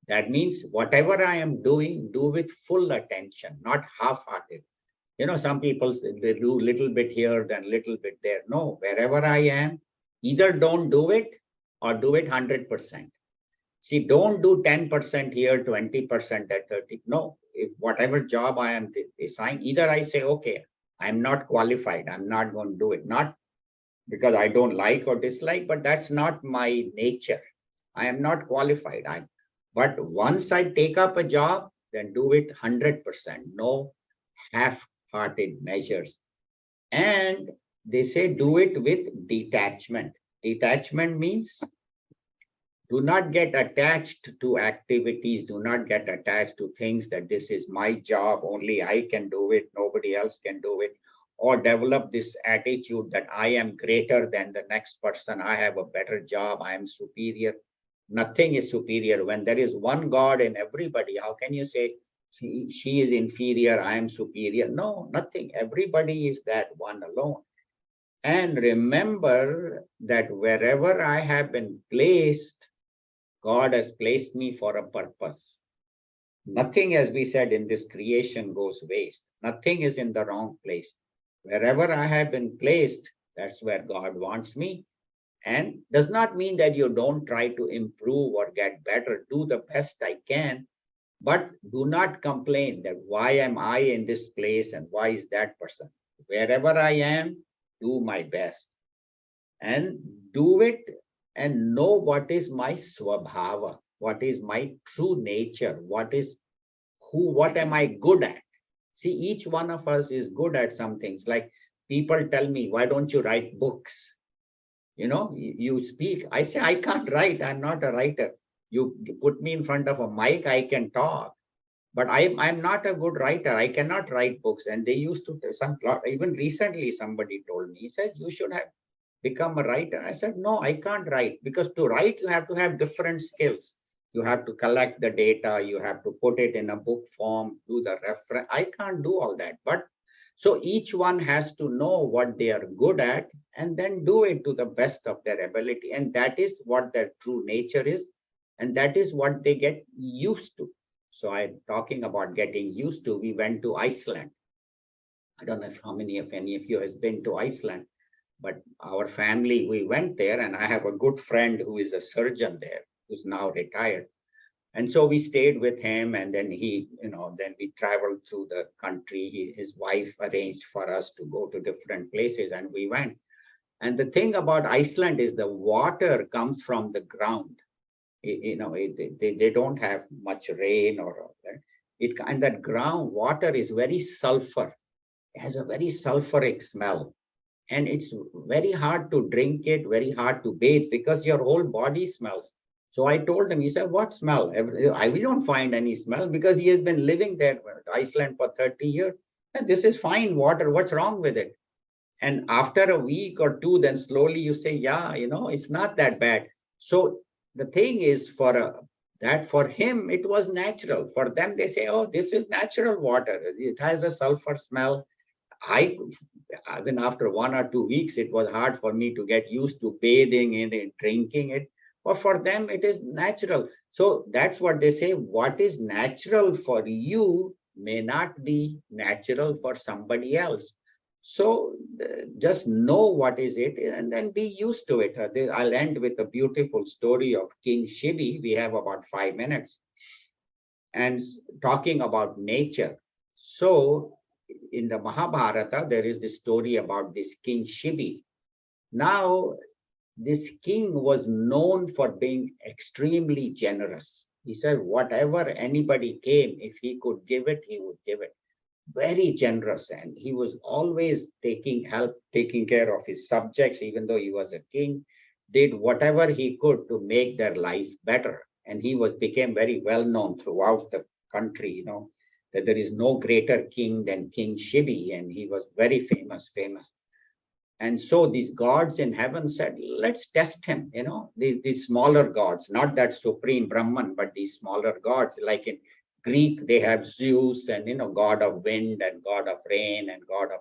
That means whatever I am doing, do with full attention, not half-hearted. Some people, they do little bit here, then little bit there. No, wherever I am, either don't do it or do it 100%. See, don't do 10% here, 20% at 30. No, if whatever job I am assigned, either I say, okay, I'm not qualified, I'm not going to do it. Not because I don't like or dislike, but that's not my nature. I am not qualified. But once I take up a job, then do it 100%. No half-hearted measures. And they say do it with detachment. Detachment means do not get attached to activities, do not get attached to things that this is my job, only I can do it, nobody else can do it, or develop this attitude that I am greater than the next person, I have a better job, I am superior. Nothing is superior. When there is one God in everybody, how can you say she is inferior, I am superior? No, nothing. Everybody is that one alone. And remember that wherever I have been placed, God has placed me for a purpose. Nothing, as we said, in this creation goes waste. Nothing is in the wrong place. Wherever I have been placed, that's where God wants me. And does not mean that you don't try to improve or get better. Do the best I can, but do not complain that why am I in this place and why is that person? Wherever I am, do my best and do it, and know what is my swabhava, what is my true nature, what am I good at? See, each one of us is good at some things. Like people tell me, why don't you write books? You speak. I say, I can't write. I'm not a writer. You put me in front of a mic, I can talk. But I'm not a good writer. I cannot write books. And they used to, even recently, somebody told me, he said, you should have become a writer. I said, no, I can't write, because to write, you have to have different skills. You have to collect the data. You have to put it in a book form, do the reference. I can't do all that. But so each one has to know what they are good at and then do it to the best of their ability. And that is what their true nature is. And that is what they get used to. So I'm talking about getting used to. We went to Iceland. I don't know if any of you has been to Iceland, but our family, we went there, and I have a good friend who is a surgeon there, who's now retired. And so we stayed with him, and then then we traveled through the country. His wife arranged for us to go to different places, and we went. And the thing about Iceland is the water comes from the ground. They don't have much rain or that. And that ground water is very sulfur. It has a very sulfuric smell. and it's very hard to drink it, very hard to bathe because your whole body smells. So I told him, he said, what smell? We don't find any smell because he has been living there, Iceland, for 30 years. And this is fine water. What's wrong with it? And after a week or two, then slowly you say, yeah, it's not that bad. So the thing is, for him, it was natural. For them, they say, oh, this is natural water. It has a sulfur smell. Even after 1 or 2 weeks, it was hard for me to get used to bathing in it, drinking it. But for them, it is natural. So that's what they say. What is natural for you may not be natural for somebody else. So just know what is it and then be used to it. I'll end with a beautiful story of King Shivi. We have about 5 minutes and talking about nature. So in the Mahabharata, there is this story about this King Shivi. Now, this king was known for being extremely generous. He said, whatever anybody came, if he could give it, he would give it. Very generous. And he was always taking care of his subjects, even though he was a king, did whatever he could to make their life better. And he became very well known throughout the country, that there is no greater king than King Shivi. And he was very famous. And so these gods in heaven said, let's test him, these smaller gods, not that supreme Brahman, but these smaller gods. Like in Greek, they have Zeus and, god of wind and god of rain and god of.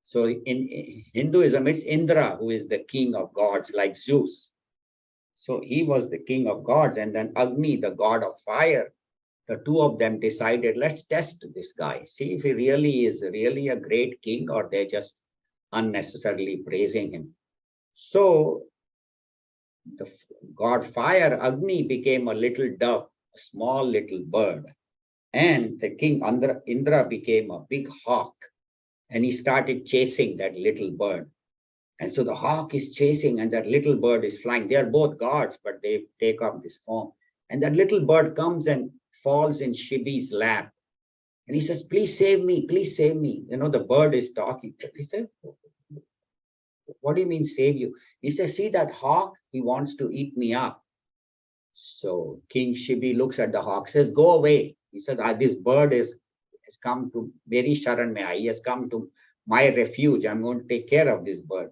So in Hinduism, it's Indra, who is the king of gods, like Zeus. So he was the king of gods. And then Agni, the god of fire, the two of them decided, let's test this guy, see if he really is a great king or they're just unnecessarily praising him. So the god fire, Agni, became a little dove, a small little bird. And the king Indra became a big hawk. And he started chasing that little bird. And so the hawk is chasing and that little bird is flying. They are both gods, but they take up this form. And that little bird comes and falls in Shivi's lap. And he says, please save me, please save me. The bird is talking. He said, what do you mean save you? He says, see that hawk? He wants to eat me up. So King Shivi looks at the hawk, says, go away. He said, this bird has come to Meri Sharan Mein. He has come to my refuge. I'm going to take care of this bird.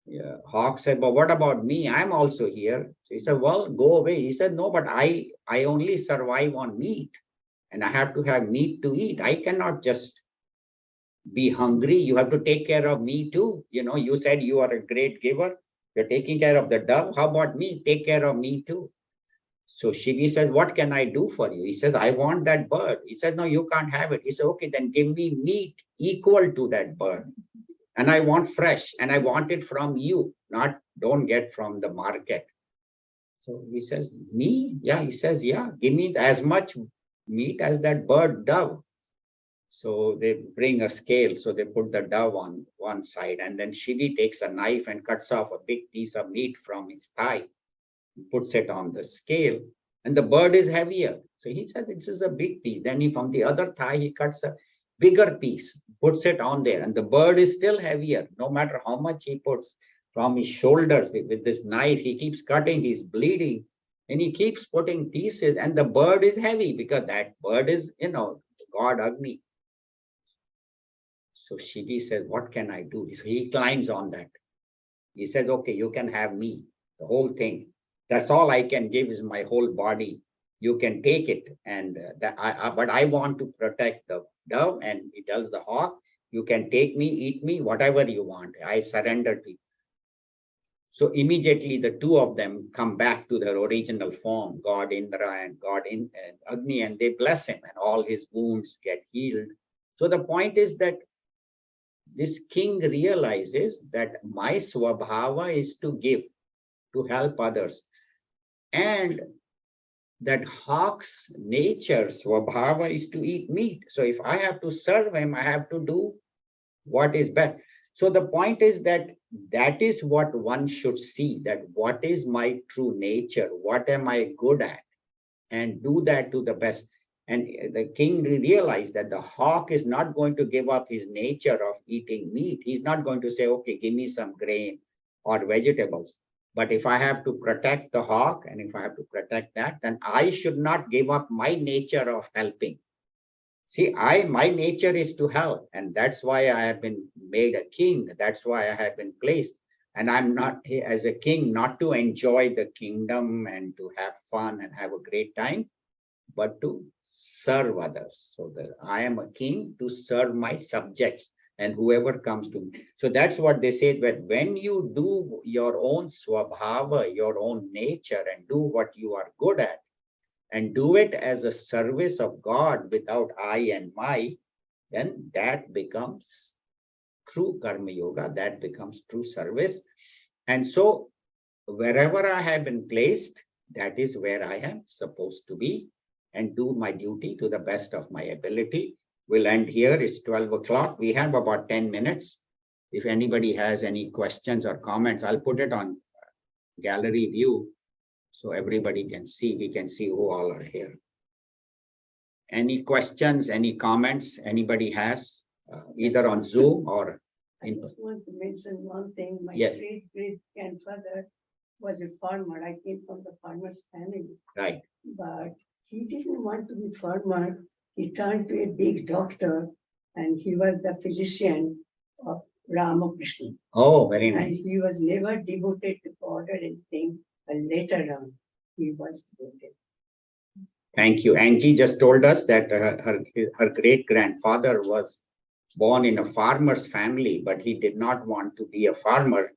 Yeah. Hawk said, but what about me? I'm also here. So he said, well, go away. He said, no, but I only survive on meat. And I have to have meat to eat. I cannot just be hungry. You have to take care of me too. You said you are a great giver. You're taking care of the dove. How about me? Take care of me too. So Shivi says, what can I do for you? He says, I want that bird. He said, no, you can't have it. He said, okay, then give me meat equal to that bird. And I want fresh, and I want it from you, don't get from the market. So he says, me? Yeah, he says, yeah, give me as much meat as that bird dove. So they bring a scale. So they put the dove on one side, and then Shivi takes a knife and cuts off a big piece of meat from his thigh, puts it on the scale, and the bird is heavier. So he said, this is a big piece. Then from the other thigh, he cuts a bigger piece, puts it on there, and the bird is still heavier. No matter how much he puts from his shoulders with this knife, he keeps cutting, he's bleeding, and he keeps putting pieces, and the bird is heavy because that bird is, God Agni. So Shivi says, what can I do? So he climbs on that. He says, okay, you can have me, the whole thing. That's all I can give is my whole body. You can take it. And but I want to protect the dove. And he tells the hawk, you can take me, eat me, whatever you want. I surrender to you. So immediately the two of them come back to their original form, God Indra and God Agni, and they bless him and all his wounds get healed. So the point is that this king realizes that my swabhava is to give, to help others. And that hawk's nature, swabhava, is to eat meat. So if I have to serve him, I have to do what is best. So the point is that is what one should see, that what is my true nature, what am I good at, and do that to the best. And the king realized that the hawk is not going to give up his nature of eating meat. He's not going to say, okay, give me some grain or vegetables. But if I have to protect the hawk and if I have to protect that, then I should not give up my nature of helping. See, my nature is to help, and that's why I have been made a king. That's why I have been placed. And I'm not here as a king, not to enjoy the kingdom and to have fun and have a great time, but to serve others. So that I am a king to serve my subjects and whoever comes to me. So that's what they say, that when you do your own swabhava, your own nature, and do what you are good at, and do it as a service of God without I and my, then that becomes true karma yoga, that becomes true service. And so wherever I have been placed, that is where I am supposed to be and do my duty to the best of my ability. We'll end here. It's 12 o'clock. We have about 10 minutes. If anybody has any questions or comments, I'll put it on gallery view so everybody can see. We can see who all are here. Any questions, any comments anybody has, either on Zoom or I just want to mention one thing. My Yes. great grandfather was a farmer. I came from the farmer's family, right. but he didn't want to be farmer. He turned to a big doctor, and he was the physician of Ramakrishna. Oh, very And nice. he was never devoted to God or anything, but later on, he was devoted. Thank you. Angie just told us that her great grandfather was born in a farmer's family, but he did not want to be a farmer.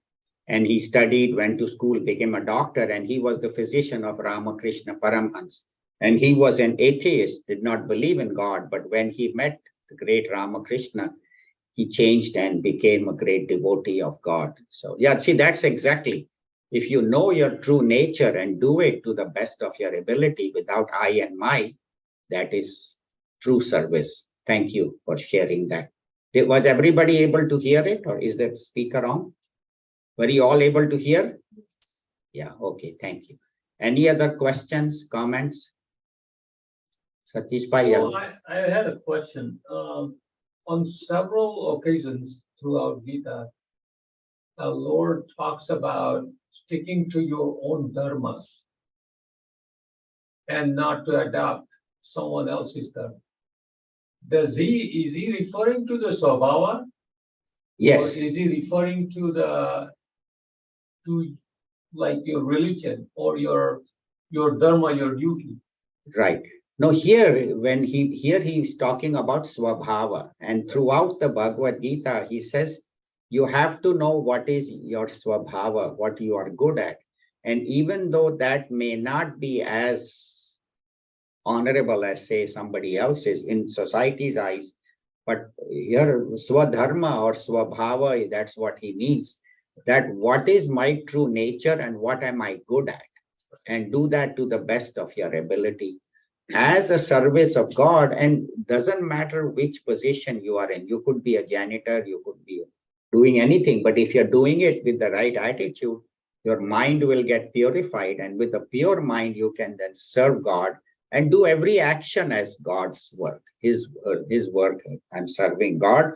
And he studied, went to school, became a doctor, and he was the physician of Ramakrishna Paramhans. And he was an atheist, did not believe in God. But when he met the great Ramakrishna, he changed and became a great devotee of God. So yeah, see, that's exactly. If you know your true nature and do it to the best of your ability without I and my, that is true service. Thank you for sharing that. Was everybody able to hear it, or is the speaker on? Were you all able to hear? Yeah, okay, thank you. Any other questions, comments? Satish Bhai. So I had a question. On several occasions throughout Gita, the Lord talks about sticking to your own dharma and not to adopt someone else's dharma. Is he referring to the swabhava? Yes. Or is he referring to like your religion or your dharma, your duty? Right. No, here he's talking about swabhava, and throughout the Bhagavad Gita, he says you have to know what is your swabhava, what you are good at. And even though that may not be as honorable as, say, somebody else's in society's eyes, but here swadharma or swabhava, that's what he means, that what is my true nature and what am I good at, and do that to the best of your ability as a service of God. And doesn't matter which position you are in. You could be a janitor, you could be doing anything, but if you're doing it with the right attitude, your mind will get purified, and with a pure mind you can then serve God and do every action as God's work, his work. I'm serving God,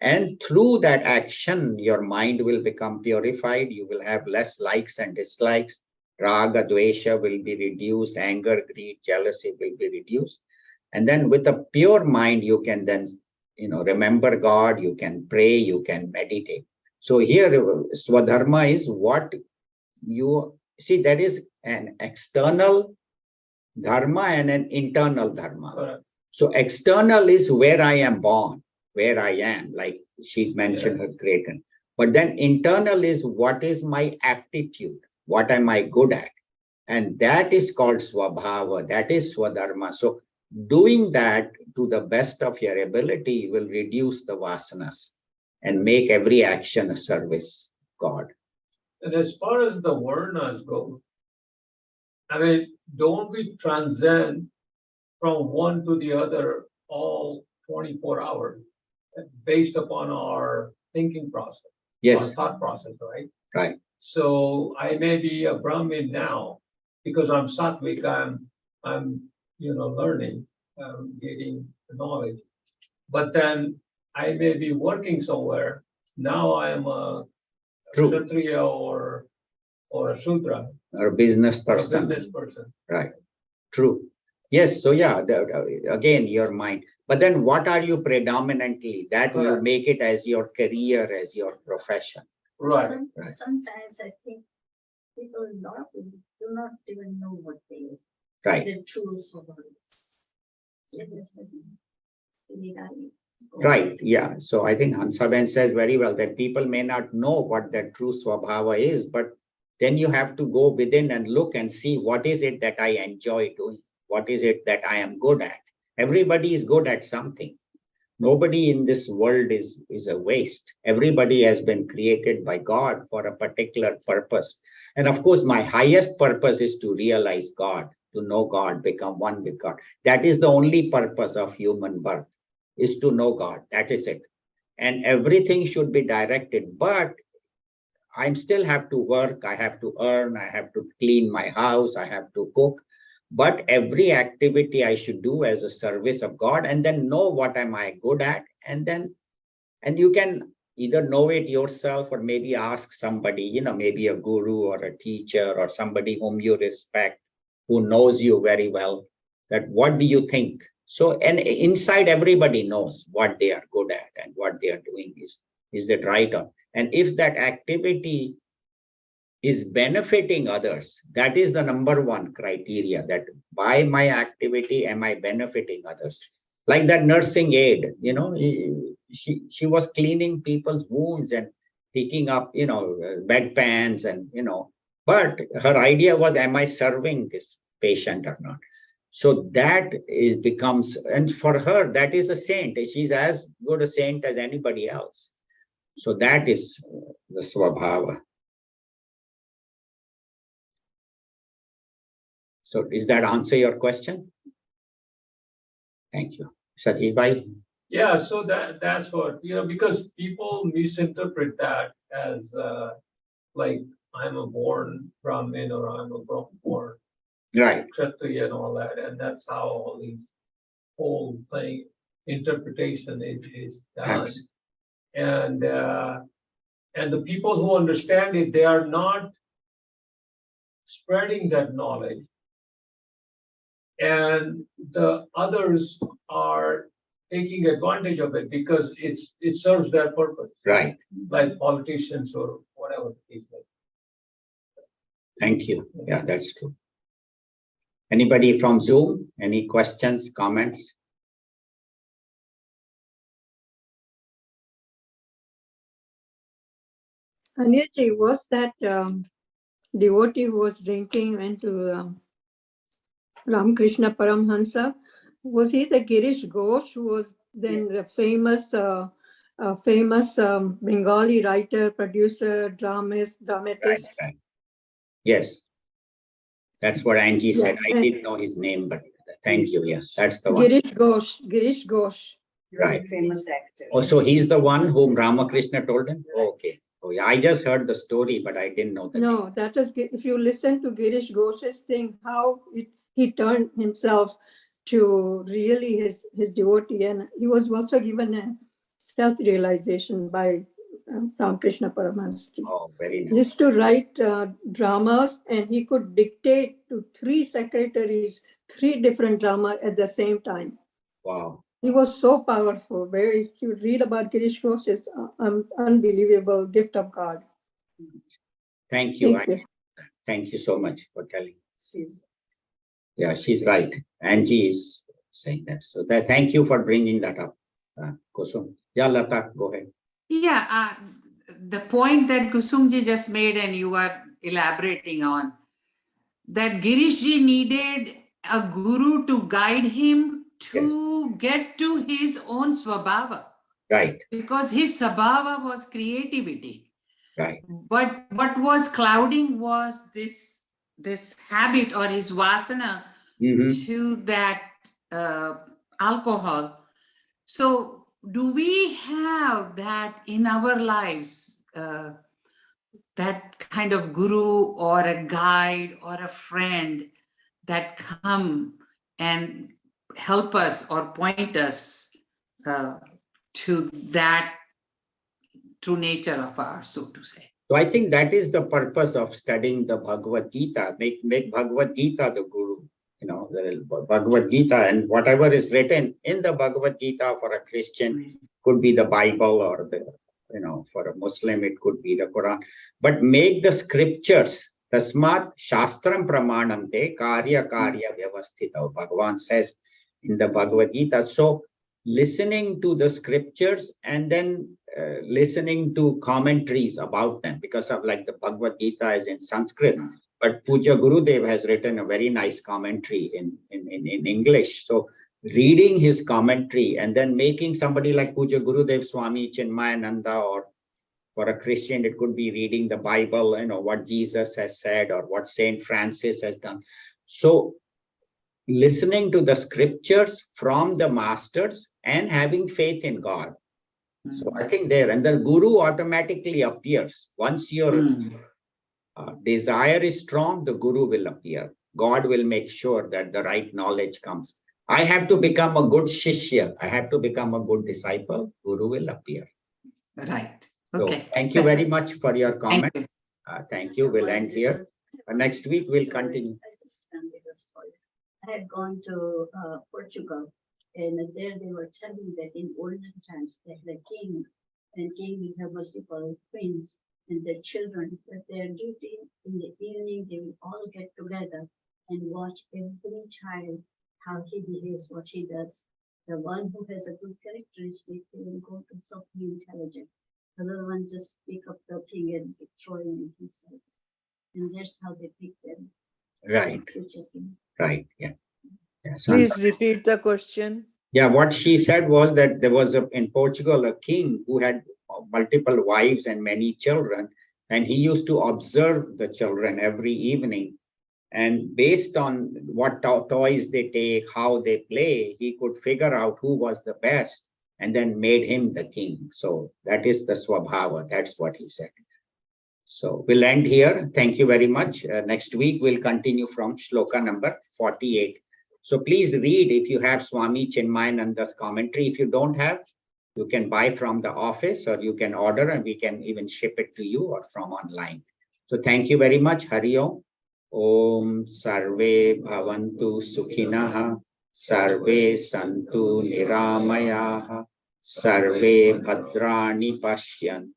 and through that action your mind will become purified. You will have less likes and dislikes. Raga, dvesha will be reduced, anger, greed, jealousy will be reduced. And then with a pure mind, you can then, remember God, you can pray, you can meditate. So here, Swadharma is what you see, there is an external dharma and an internal dharma. Correct. So external is where I am born, where I am, like she mentioned her great. But then internal is what is my aptitude, what am I good at? And that is called swabhava, that is swadharma. So doing that to the best of your ability will reduce the vasanas and make every action a service of God. And as far as the varnas go, I mean, don't we transcend from one to the other all 24 hours based upon our thinking process, Yes. our thought process, right? Right. So I may be a Brahmin now because I'm sattvic, I'm learning. getting knowledge. But then I may be working somewhere. Now I am a True. Kshatriya or a Shudra Or business or a person. business person. Right. True. Yes. So yeah, again, your mind. But then what are you predominantly? That you Correct. make it as your career, as your profession. Right. Right. Sometimes I think people, a lot of people do not even know what Right. the true swabhava is. Right. Yeah. So I think Hansaben says very well that people may not know what their true swabhava is, but then you have to go within and look and see what is it that I enjoy doing? What is it that I am good at? Everybody is good at something. Nobody in this world is a waste. Everybody has been created by God for a particular purpose. And of course, my highest purpose is to realize God, to know God, become one with God. That is the only purpose of human birth, is to know God. That is it. And everything should be directed. But I still have to work, I have to earn, I have to clean my house, I have to cook. But every activity I should do as a service of God, and then know what am I good at. And you can either know it yourself or maybe ask somebody, maybe a guru or a teacher or somebody whom you respect, who knows you very well, that what do you think? So, and inside everybody knows what they are good at and what they are doing is that right? And if that activity is benefiting others, that is the number one criteria, that by my activity, am I benefiting others? Like that nursing aide, she was cleaning people's wounds and picking up, bedpans and, but her idea was, am I serving this patient or not? So that becomes, and for her, that is a saint. She's as good a saint as anybody else. So that is the swabhava. So does that answer your question? Thank you. Satish Bhai? Yeah, so that's what, because people misinterpret that as like I'm a born Brahmin or I'm a born Right. Kshatriya and all that, and that's how all these whole thing interpretation is done. Absolutely. And the people who understand it, they are not spreading that knowledge, and the others are taking advantage of it because it serves their purpose. Right. Like politicians or whatever the case may be. Thank you. Yeah, that's true. Anybody from Zoom? Any questions, comments? Anilji, was that devotee who was drinking went to Ramakrishna Paramhansa? Was he the Girish Ghosh, who was then the famous Bengali writer, producer, dramatist? Right. Yes. That's what Angie said. Yeah, I didn't know his name, but thank you. Yes, that's the one. Girish Ghosh. He was Right. a famous actor. Oh, so he's the one whom Ramakrishna told him? Oh, okay. Oh, yeah. I just heard the story, but I didn't know that. No, that was, if you listen to Girish Ghosh's thing, how he turned himself to really his devotee, and he was also given a self-realization by Ramakrishna Paramahansa. Oh, very nice. He used to write dramas, and he could dictate to 3 secretaries 3 different dramas at the same time. Wow. He was so powerful. If you read about Girish Ghosh, it's an unbelievable gift of God. Thank you. Thank you. Thank you so much for telling. Yeah, she's right. Angie is saying that. So thank you for bringing that up, Kusum. Yeah, Lata, go ahead. Yeah, the point that Kusumji just made and you are elaborating on, that Girishji needed a guru to guide him to get to his own swabhava. Right. Because his swabhava was creativity. Right. But what was clouding was this habit or his vasana to that alcohol. So do we have that in our lives, that kind of guru or a guide or a friend that come and help us or point us to that true nature of ours, so to say. So I think that is the purpose of studying the Bhagavad Gita. Make Bhagavad Gita the guru. You know, the Bhagavad Gita and whatever is written in the Bhagavad Gita for a Christian could be the Bible, or the, you know, for a Muslim it could be the Quran. But make the scriptures. Tasmat Shastram Pramanante Karya Vyavasthita. Bhagavan says in the Bhagavad Gita. So listening to the scriptures and then listening to commentaries about them, because of like the Bhagavad Gita is in Sanskrit, but Puja Gurudev has written a very nice commentary in English. So reading his commentary and then making somebody like Puja Gurudev Swami Chinmayananda, or for a Christian, it could be reading the Bible, you know, what Jesus has said or what Saint Francis has done. So listening to the scriptures from the masters and having faith in God. So I think there, and the guru automatically appears. Once your desire is strong, the guru will appear. God will make sure that the right knowledge comes. I have to become a good shishya. I have to become a good disciple. Guru will appear. Right. So Okay. thank you very much for your comment. Thank you. Thank you. We'll end here. Next week we'll continue. I just remember this for you. I had gone to Portugal, and there they were telling that in olden times they had a king, and king will have multiple queens and their children, but their duty in the evening they will all get together and watch every child, how he behaves, what he does. The one who has a good characteristic, they will go to something intelligent. The other one just pick up the thing and keep throwing it inside. And that's how they pick them. Right. Future king. Right. Yeah. Yeah. So Please repeat the question. yeah, what she said was that there was in Portugal a king who had multiple wives and many children, and he used to observe the children every evening. And based on what toys they take, how they play, he could figure out who was the best and then made him the king. So that is the Swabhava. That's what he said. So we'll end here. Thank you very much. Next week, we'll continue from shloka number 48. So please read if you have Swami Chinmayananda's commentary. If you don't have, you can buy from the office, or you can order and we can even ship it to you, or from online. So thank you very much. Hari Om. Om Sarve Bhavantu Sukhinaha. Sarve Santu Niramayaha. Sarve Bhadrani Pashyantu.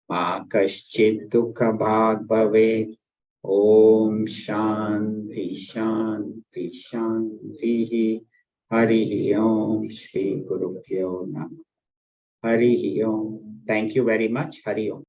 Ma Kaschid Dukha Bhag Bhavet. Om Shanti Shanti Shanti. Hari Om Shri Guru Pyo Namah. Hari Om. Thank you very much. Hari Om.